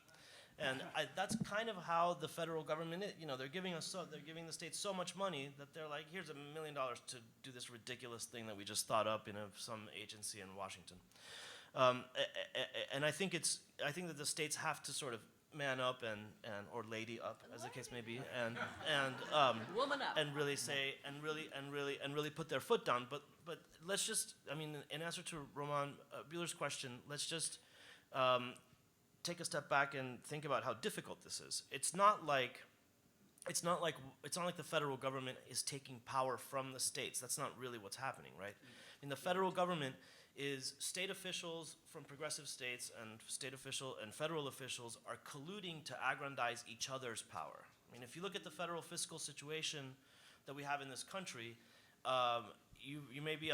And that's kind of how the federal government is. They're giving the states so much money that they're like, here's $1 million to do this ridiculous thing that we just thought up in some agency in Washington. And I think that the states have to sort of man up or lady up, as the case may be, and
Woman up.
and really say and really put their foot down. But let's just, in answer to Roman Buehler's question, let's just take a step back and think about how difficult this is. It's not like the federal government is taking power from the states. That's not really what's happening, right? The federal government is state officials from progressive states, and federal officials are colluding to aggrandize each other's power. If you look at the federal fiscal situation that we have in this country, you may be,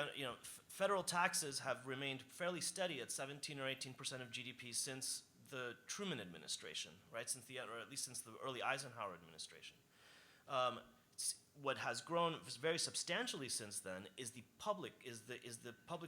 federal taxes have remained fairly steady at 17 or 18% of GDP since the Truman administration, right? Or at least since the early Eisenhower administration. What has grown very substantially since then is the public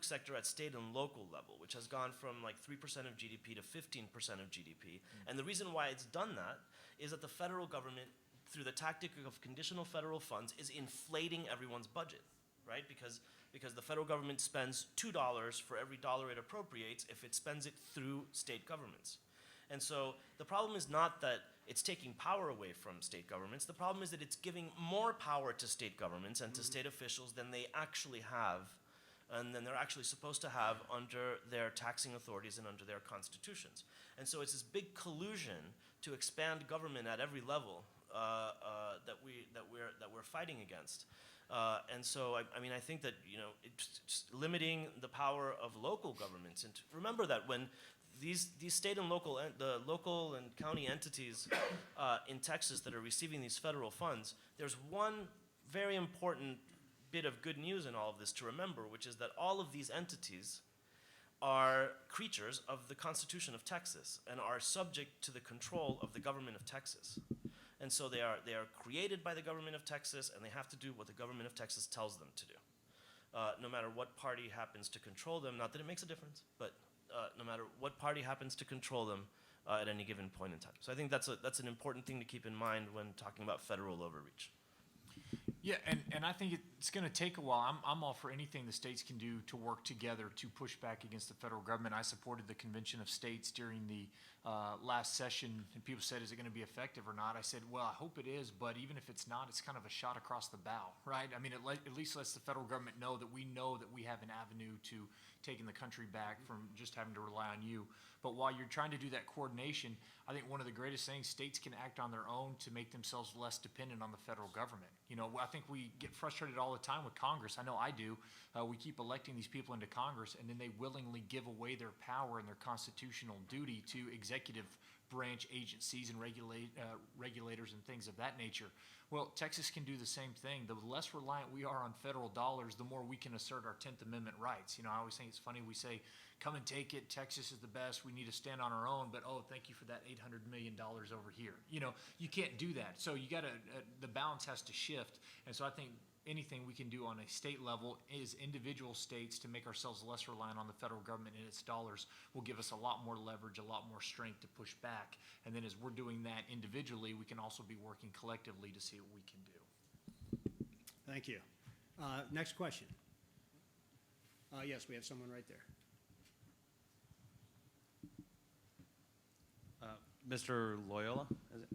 sector at state and local level, which has gone from like 3% of GDP to 15% of GDP. And the reason why it's done that is that the federal government, through the tactic of conditional federal funds, is inflating everyone's budget, right? Because the federal government spends $2 for every dollar it appropriates if it spends it through state governments. And so the problem is not that it's taking power away from state governments. The problem is that it's giving more power to state governments and to state officials than they actually have, and than they're actually supposed to have under their taxing authorities and under their constitutions. And so it's this big collusion to expand government at every level that we're fighting against. And so I think that it's limiting the power of local governments. And remember that when these state and local and county entities in Texas that are receiving these federal funds, there's one very important bit of good news in all of this to remember, which is that all of these entities are creatures of the Constitution of Texas and are subject to the control of the government of Texas. And so they are created by the government of Texas, and they have to do what the government of Texas tells them to do. No matter what party happens to control them, not that it makes a difference, but no matter what party happens to control them at any given point in time. So I think that's an important thing to keep in mind when talking about federal overreach.
Yeah, and I think it's going to take a while. I'm all for anything the states can do to work together to push back against the federal government. I supported the Convention of States during the last session, and people said, is it going to be effective or not? I said, well, I hope it is, but even if it's not, it's kind of a shot across the bow, right? I mean, at least lets the federal government know that we have an avenue to taking the country back from just having to rely on you. But while you're trying to do that coordination, I think one of the greatest things, states can act on their own to make themselves less dependent on the federal government. You know, I think we get frustrated all the time with Congress. I know I do. We keep electing these people into Congress, and then they willingly give away their power and their constitutional duty to executive branch agencies and regulators and things of that nature. Well, Texas can do the same thing. The less reliant we are on federal dollars, the more we can assert our 10th Amendment rights. You know, I always think it's funny, we say, come and take it, Texas is the best, we need to stand on our own, but oh, thank you for that $800 million over here. You know, you can't do that. So you gotta, the balance has to shift. And so I think anything we can do on a state level is individual states to make ourselves less reliant on the federal government and its dollars will give us a lot more leverage, a lot more strength to push back. And then as we're doing that individually, we can also be working collectively to see what we can do.
Thank you. Next question. Yes, we have someone right there.
Mr. Loyola, is it?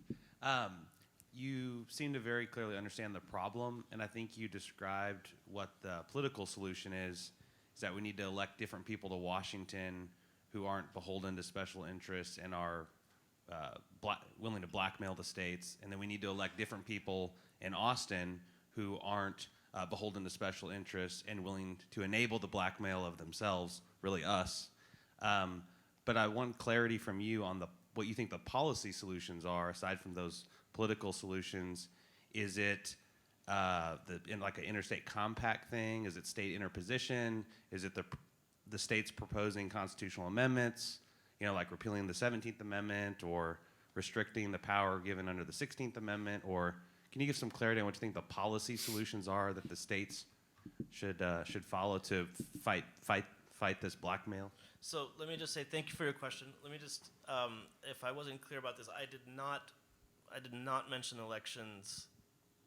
You seem to very clearly understand the problem, and I think you described what the political solution is that we need to elect different people to Washington who aren't beholden to special interests and are willing to blackmail the states, and then we need to elect different people in Austin who aren't beholden to special interests and willing to enable the blackmail of themselves, really us. But I want clarity from you on what you think the policy solutions are, aside from those political solutions. Is it like an interstate compact thing? Is it state interposition? Is it the states proposing constitutional amendments, you know, like repealing the 17th Amendment or restricting the power given under the 16th Amendment? Or can you give some clarity on what you think the policy solutions are that the states should follow to fight this blackmail?
So let me just say thank you for your question. Let me just, if I wasn't clear about this, I did not mention elections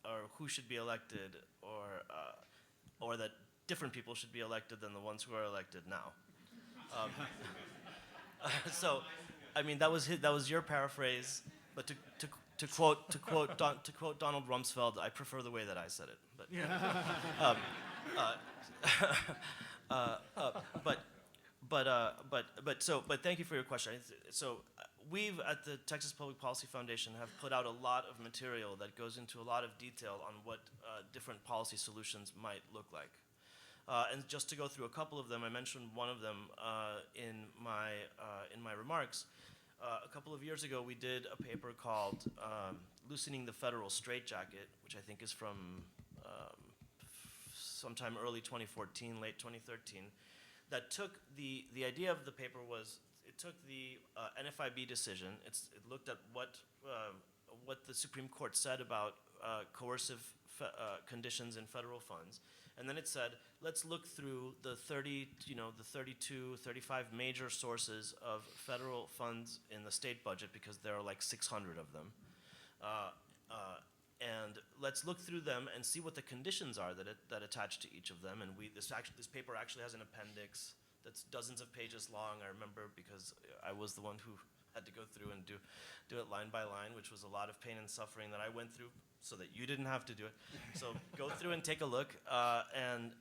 or who should be elected or that different people should be elected than the ones who are elected now. So, I mean, that was your paraphrase, but to quote Donald Rumsfeld, I prefer the way that I said it. But thank you for your question. So we've at the Texas Public Policy Foundation have put out a lot of material that goes into a lot of detail on what different policy solutions might look like. And just to go through a couple of them, I mentioned one of them in my remarks. A couple of years ago, we did a paper called "Loosening the Federal Straitjacket," which I think is from sometime early 2014, late 2013. That took the idea of the paper was it took the NFIB decision. It looked at what the Supreme Court said about coercive conditions in federal funds, and then it said, let's look through the 32, 35 major sources of federal funds in the state budget, because there are like 600 of them. And let's look through them and see what the conditions are that attach to each of them. And this paper actually has an appendix that's dozens of pages long. I remember because I was the one who had to go through and do it line by line, which was a lot of pain and suffering that I went through so that you didn't have to do it. So go through and take a look and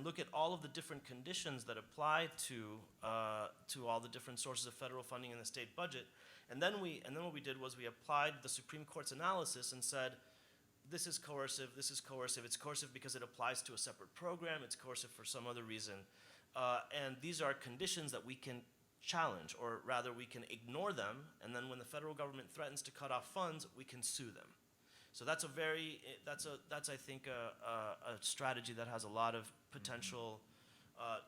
look at all of the different conditions that apply to all the different sources of federal funding in the state budget. And then what we did was we applied the Supreme Court's analysis and said, this is coercive, this is coercive. It's coercive because it applies to a separate program. It's coercive for some other reason. And these are conditions that we can challenge, or rather we can ignore them, and then when the federal government threatens to cut off funds, we can sue them. So that's I think a strategy that has a lot of potential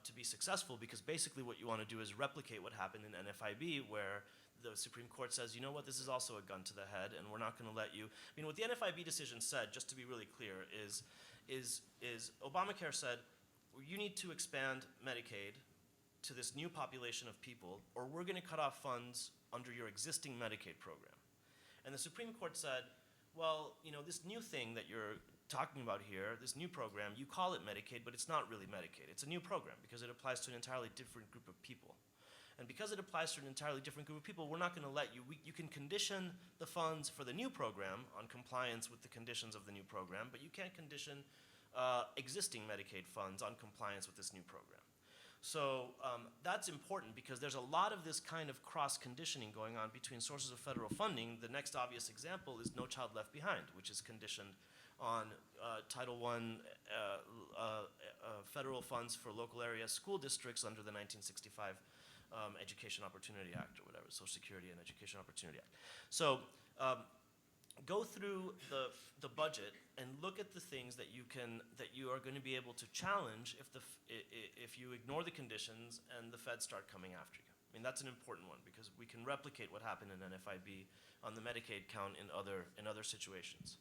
to be successful, because basically what you want to do is replicate what happened in NFIB, where the Supreme Court says, you know what, this is also a gun to the head, and we're not going to let you. I mean, what the NFIB decision said, just to be really clear, is Obamacare said, you need to expand Medicaid to this new population of people, or we're going to cut off funds under your existing Medicaid program. And the Supreme Court said, well, you know, this new thing that you're talking about here, this new program, you call it Medicaid, but it's not really Medicaid. It's a new program because it applies to an entirely different group of people. And because it applies to an entirely different group of people, we're not going to let you, you can condition the funds for the new program on compliance with the conditions of the new program, but you can't condition existing Medicaid funds on compliance with this new program. So that's important because there's a lot of this kind of cross-conditioning going on between sources of federal funding. The next obvious example is No Child Left Behind, which is conditioned on Title I federal funds for local area school districts under the 1965 Education Opportunity Act, or whatever, Social Security and Education Opportunity Act. So go through the budget and look at the things that you are going to be able to challenge if you ignore the conditions and the feds start coming after you. I mean, that's an important one because we can replicate what happened in NFIB on the Medicaid count in other situations.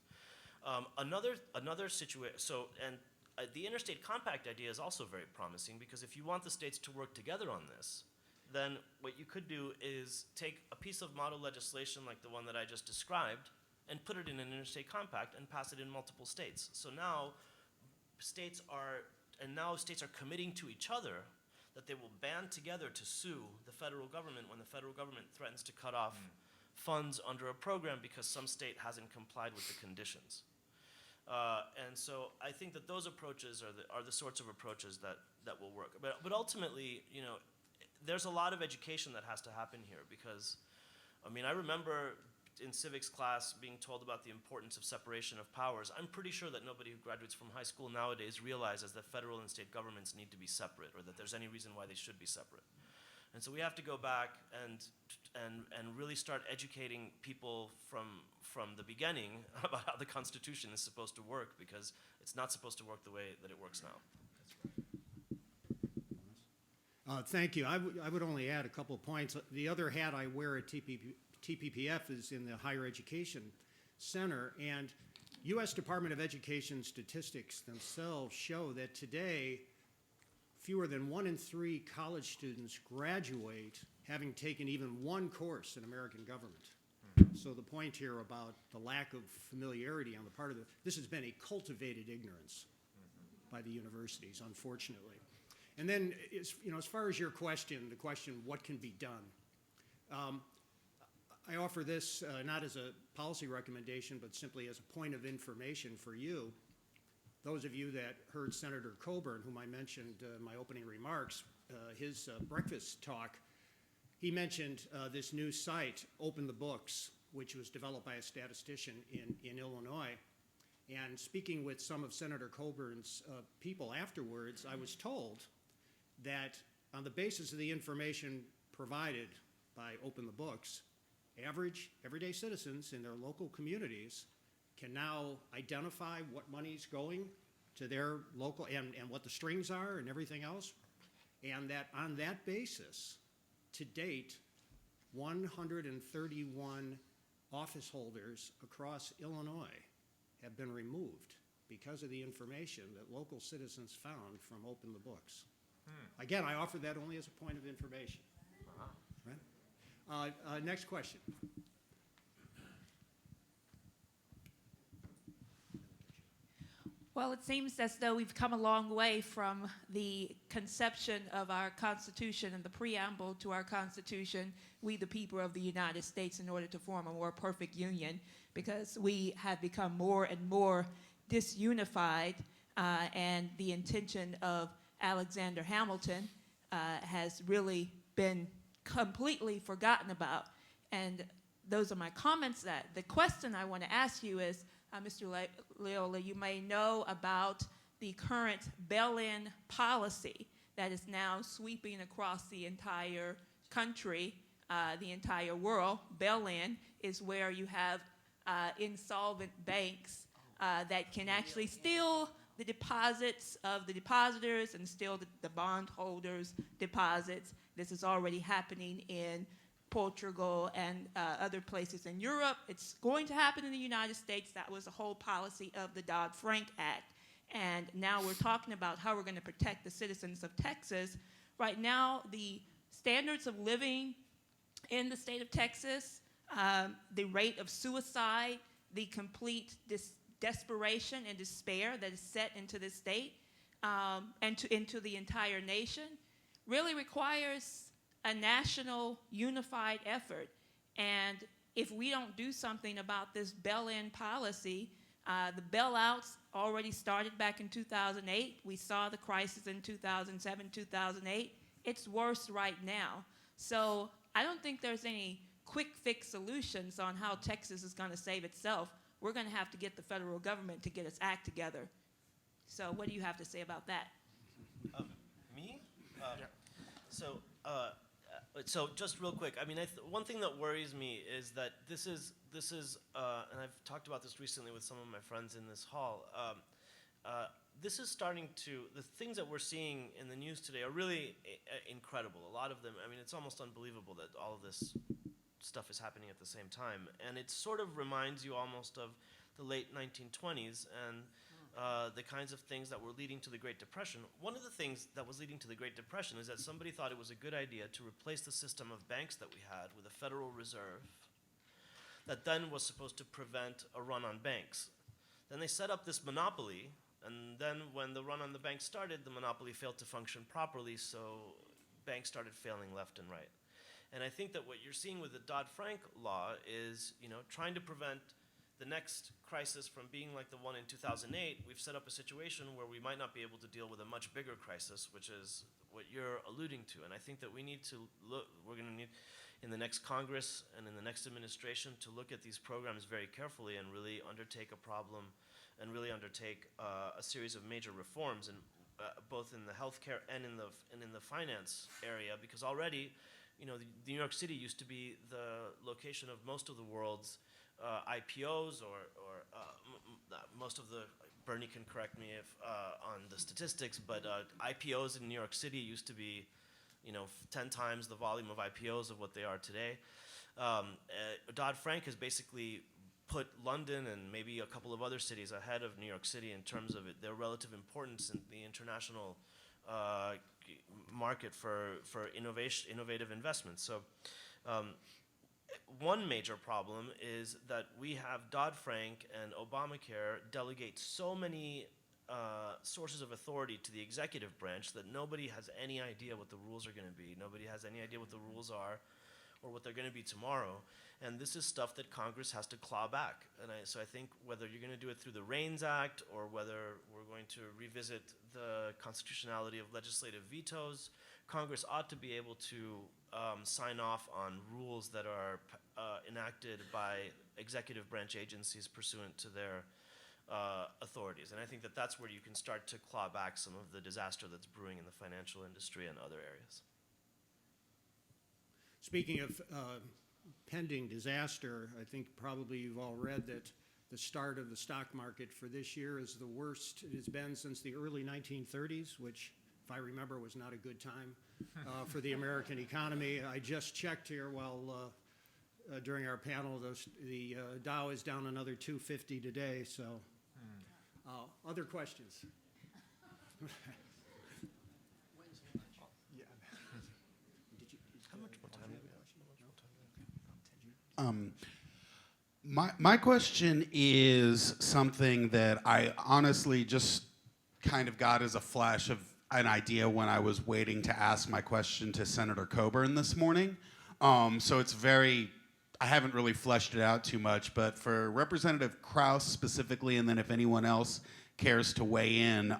Another situation. So the interstate compact idea is also very promising because if you want the states to work together on this, then what you could do is take a piece of model legislation like the one that I just described and put it in an interstate compact and pass it in multiple states. So now states are committing to each other that they will band together to sue the federal government when the federal government threatens to cut off funds under a program because some state hasn't complied with the conditions. And so I think that those approaches are the sorts of approaches that will work. But ultimately, you know, there's a lot of education that has to happen here because, I mean, I remember in civics class being told about the importance of separation of powers. I'm pretty sure that nobody who graduates from high school nowadays realizes that federal and state governments need to be separate or that there's any reason why they should be separate. And so we have to go back and really start educating people from the beginning about how the Constitution is supposed to work because it's not supposed to work the way that it works now.
Thank you. I would only add a couple of points. The other hat I wear at TPPF is in the Higher Education Center, and U.S. Department of Education statistics themselves show that today fewer than 1 in 3 college students graduate having taken even one course in American government. So the point here about the lack of familiarity on the part of this has been a cultivated ignorance by the universities, unfortunately. And then, as far as your question, the question, what can be done? I offer this not as a policy recommendation, but simply as a point of information for you. Those of you that heard Senator Coburn, whom I mentioned in my opening remarks, his breakfast talk, he mentioned this new site, Open the Books, which was developed by a statistician in Illinois. And speaking with some of Senator Coburn's people afterwards, I was told that on the basis of the information provided by Open the Books, average, everyday citizens in their local communities can now identify what money's going to their local, and what the strings are and everything else, and that on that basis, to date, 131 office holders across Illinois have been removed because of the information that local citizens found from Open the Books. Again, I offer that only as a point of information. Right? Next question.
Well, it seems as though we've come a long way from the conception of our Constitution and the preamble to our Constitution, we the people of the United States, in order to form a more perfect union, because we have become more and more disunified, and the intention of Alexander Hamilton has really been completely forgotten about. And those are my comments. That the question I want to ask you is, Mr. Loyola, you may know about the current bail-in policy that is now sweeping across the entire country, the entire world. Bail-in is where you have insolvent banks that can actually steal the deposits of the depositors and steal the bondholders' deposits. This is already happening in Portugal and other places in Europe. It's going to happen in the United States. That was the whole policy of the Dodd-Frank Act. And now we're talking about how we're going to protect the citizens of Texas. Right now, the standards of living in the state of Texas, the rate of suicide, the complete desperation and despair that is set into the state and into the entire nation really requires a national unified effort. And if we don't do something about this bail-in policy, the bailouts already started back in 2008. We saw the crisis in 2007, 2008. It's worse right now. So I don't think there's any quick fix solutions on how Texas is going to save itself. We're going to have to get the federal government to get its act together. So what do you have to say about that?
Me? So just real quick, I mean, one thing that worries me is that this is, and I've talked about this recently with some of my friends in this hall. This is starting to, the things that we're seeing in the news today are really incredible. A lot of them, I mean, it's almost unbelievable that all of this stuff is happening at the same time. And it sort of reminds you almost of the late 1920s and the kinds of things that were leading to the Great Depression. One of the things that was leading to the Great Depression is that somebody thought it was a good idea to replace the system of banks that we had with a Federal Reserve that then was supposed to prevent a run on banks. Then they set up this monopoly, and then when the run on the banks started, the monopoly failed to function properly, so banks started failing left and right. And I think that what you're seeing with the Dodd-Frank law is, trying to prevent the next crisis from being like the one in 2008. We've set up a situation where we might not be able to deal with a much bigger crisis, which is what you're alluding to. And I think that we need to look, we're going to need in the next Congress and in the next administration to look at these programs very carefully and really undertake a problem and really undertake a series of major reforms, and both in the healthcare and in the finance area, because already, New York City used to be the location of most of the world's IPOs, or most of the, Bernie can correct me if on the statistics, but IPOs in New York City used to be 10 times the volume of IPOs of what they are today. Dodd-Frank has basically put London and maybe a couple of other cities ahead of New York City in terms of their relative importance in the international market for innovative investments. So one major problem is that we have Dodd-Frank and Obamacare delegate so many sources of authority to the executive branch that nobody has any idea what the rules are going to be. Nobody has any idea what the rules are or what they're going to be tomorrow. And this is stuff that Congress has to claw back. And so I think whether you're going to do it through the REINS Act or whether we're going to revisit the constitutionality of legislative vetoes, Congress ought to be able to sign off on rules that are enacted by executive branch agencies pursuant to their authorities. And I think that that's where you can start to claw back some of the disaster that's brewing in the financial industry and other areas.
Speaking of pending disaster, I think probably you've all read that the start of the stock market for this year is the worst it has been since the early 1930s, which, if I remember, was not a good time for the American economy. I just checked here while during our panel, the Dow is down another 250 today. So, other questions?
My question is something that I honestly just kind of got as a flash of an idea when I was waiting to ask my question to Senator Coburn this morning. So it's I haven't really fleshed it out too much, but for Representative Krause specifically, and then if anyone else cares to weigh in,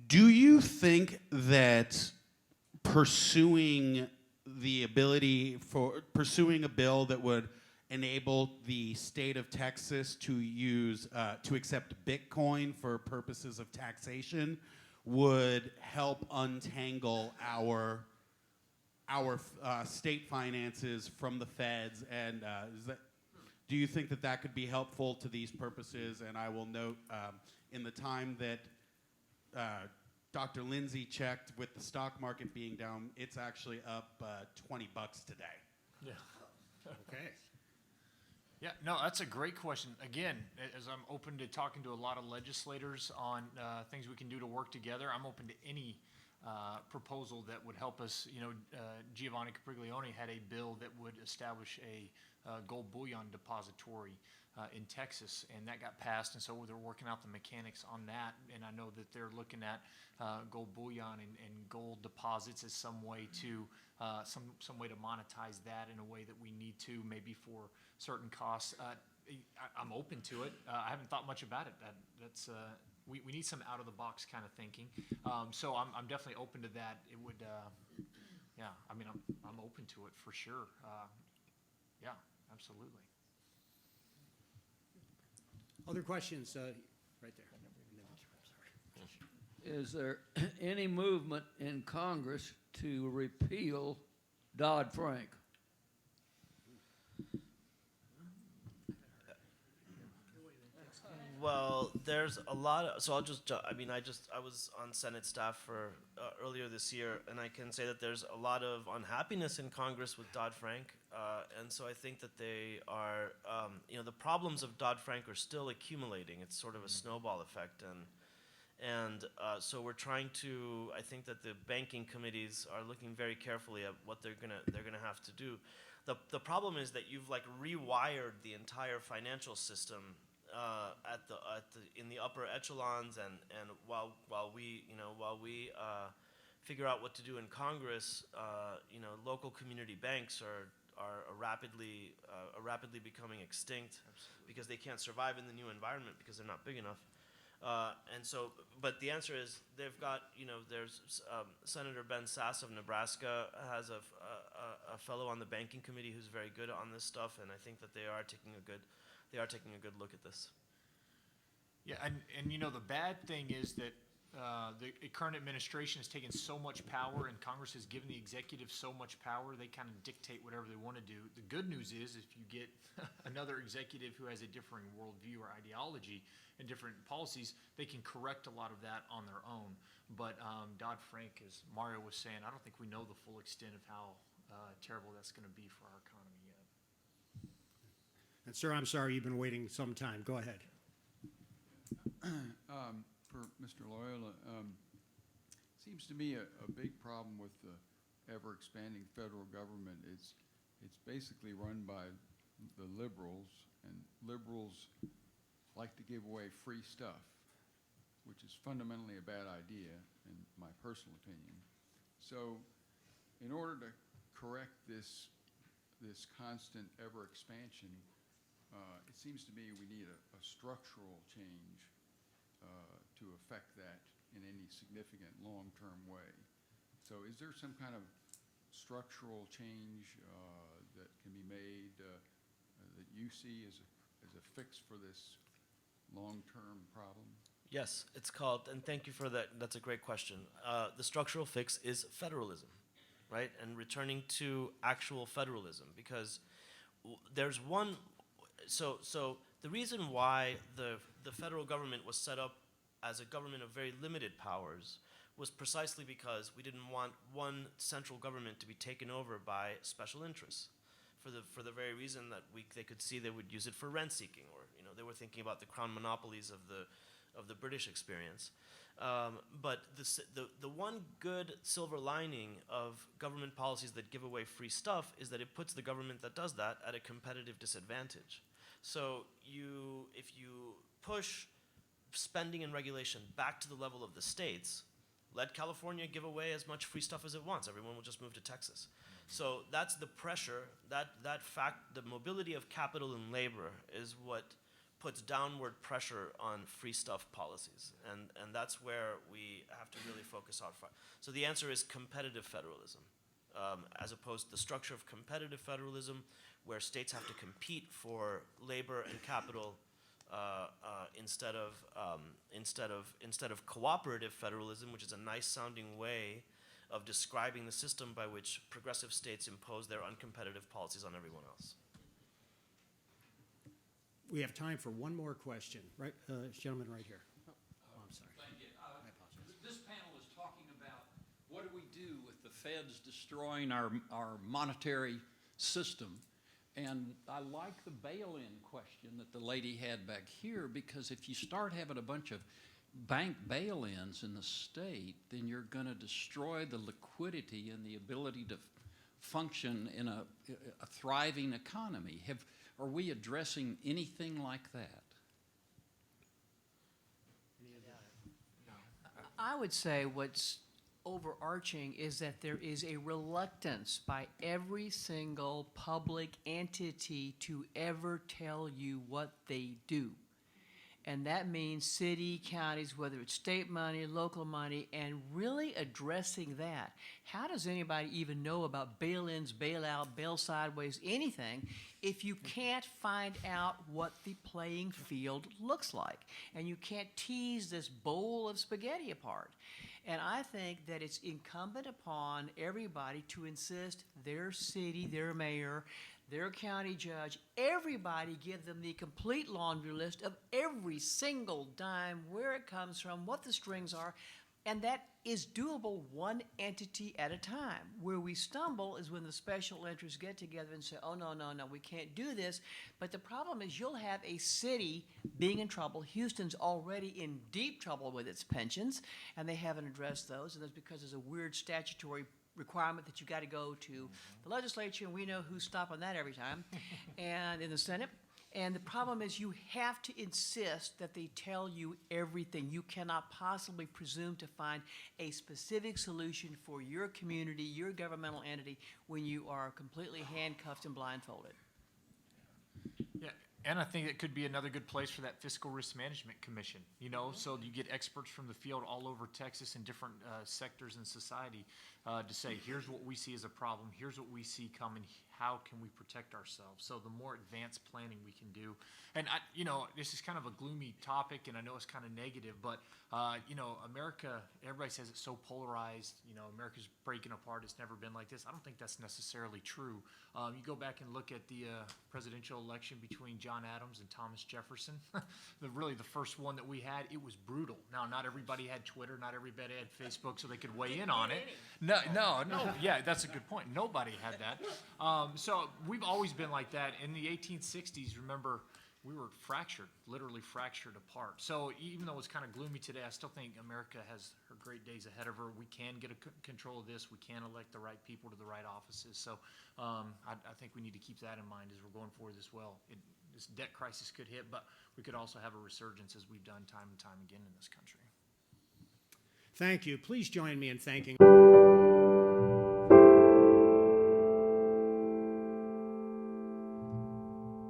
do you think that pursuing a bill that would enable the state of Texas to accept Bitcoin for purposes of taxation would help untangle our state finances from the feds? And do you think that could be helpful to these purposes? And I will note in the time that Dr. Lindsay checked with the stock market being down, it's actually up $20 today.
Yeah.
Okay.
Yeah, no, that's a great question. Again, as I'm open to talking to a lot of legislators on things we can do to work together, I'm open to any proposal that would help us. Giovanni Capriglione had a bill that would establish a gold bullion depository in Texas, and that got passed, and so they're working out the mechanics on that, and I know that they're looking at gold bullion and gold deposits as some way to some way to monetize that in a way that we need to, maybe for certain costs. I'm open to it. I haven't thought much about it. We need some out-of-the-box kind of thinking. So I'm definitely open to that. It would, I'm open to it for sure. Yeah, absolutely.
Other questions? Right there.
Is there any movement in Congress to repeal Dodd-Frank?
Well, there's a lot of, so I'll just, I was on Senate staff for earlier this year, and I can say that there's a lot of unhappiness in Congress with Dodd-Frank, and so I think that they are, the problems of Dodd-Frank are still accumulating. It's sort of a snowball effect, and so we're trying to, I think that the banking committees are looking very carefully at what they're gonna have to do. The problem is that you've like rewired the entire financial system in the upper echelons, and while we figure out what to do in Congress, local community banks are rapidly becoming extinct. Absolutely. Because they can't survive in the new environment because they're not big enough. But the answer is they've got, there's Senator Ben Sass of Nebraska has a fellow on the banking committee who's very good on this stuff, and I think that they are taking a good look at this.
Yeah, and the bad thing is that the current administration has taken so much power, and Congress has given the executive so much power, they kind of dictate whatever they want to do. The good news is if you get another executive who has a differing worldview or ideology and different policies, they can correct a lot of that on their own. But Dodd-Frank, as Mario was saying, I don't think we know the full extent of how terrible that's going to be for our economy yet.
And sir, I'm sorry you've been waiting some time. Go ahead.
For Mr. Loyola, seems to me a big problem with the ever-expanding federal government. It's basically run by the liberals, and liberals like to give away free stuff, which is fundamentally a bad idea, in my personal opinion. So, in order to correct this constant ever-expansion, it seems to me we need a structural change to affect that in any significant long-term way. So is there some kind of structural change that can be made that you see as a fix for this long-term problem?
Yes, it's called, and thank you for that, that's a great question. The structural fix is federalism, right? And returning to actual federalism, because there's one, so the reason why the federal government was set up as a government of very limited powers was precisely because we didn't want one central government to be taken over by special interests, for the very reason that they could see they would use it for rent seeking, or they were thinking about the crown monopolies of the British experience. But the one good silver lining of government policies that give away free stuff is that it puts the government that does that at a competitive disadvantage. So if you push spending and regulation back to the level of the states, let California give away as much free stuff as it wants. Everyone will just move to Texas. So that's the pressure, that fact, the mobility of capital and labor is what puts downward pressure on free stuff policies. And that's where we have to really focus on. So the answer is competitive federalism, as opposed to the structure of competitive federalism, where states have to compete for labor and capital instead of cooperative federalism, which is a nice sounding way of describing the system by which progressive states impose their uncompetitive policies on everyone else.
We have time for one more question. Right, gentleman right here. Oh, I'm sorry.
Thank you.
I apologize.
This panel is talking about what do we do with the feds destroying our monetary system. And I like the bail-in question that the lady had back here, because if you start having a bunch of bank bail-ins in the state, then you're going to destroy the liquidity and the ability to function in a thriving economy. Are we addressing anything like that?
I would say what's overarching is that there is a reluctance by every single public entity to ever tell you what they do. And that means city, counties, whether it's state money, local money, and really addressing that. How does anybody even know about bail-ins, bail-out, bail sideways, anything, if you can't find out what the playing field looks like? And you can't tease this bowl of spaghetti apart. And I think that it's incumbent upon everybody to insist their city, their mayor, their county judge, everybody give them the complete laundry list of every single dime, where it comes from, what the strings are, and that is doable one entity at a time. Where we stumble is when the special interests get together and say, oh, no, no, no, we can't do this. But the problem is you'll have a city being in trouble. Houston's already in deep trouble with its pensions, and they haven't addressed those, and that's because there's a weird statutory requirement that you got to go to the legislature, and we know who's stopping that every time, and in the Senate. And the problem is you have to insist that they tell you everything. You cannot possibly presume to find a specific solution for your community, your governmental entity, when you are completely handcuffed and blindfolded.
Yeah, and I think it could be another good place for that Fiscal Risk Management Commission, you know, so you get experts from the field all over Texas in different sectors in society to say, here's what we see as a problem, here's what we see coming, how can we protect ourselves? So the more advanced planning we can do. And, you know, this is kind of a gloomy topic, and I know it's kind of negative, but, you know, America, everybody says it's so polarized, you know, America's breaking apart, it's never been like this. I don't think that's necessarily true. You go back and look at the presidential election between John Adams and Thomas Jefferson, really the first one that we had, it was brutal. Now, not everybody had Twitter, not everybody had Facebook, so they could weigh in on it. No, yeah, that's a good point. Nobody had that. So we've always been like that. In the 1860s, remember, we were fractured, literally fractured apart. So even though it's kind of gloomy today, I still think America has her great days ahead of her. We can get control of this. We can elect the right people to the right offices. So I think we need to keep that in mind as we're going forward as well. This debt crisis could hit, but we could also have a resurgence as we've done time and time again in this country.
Thank you. Please join me in thanking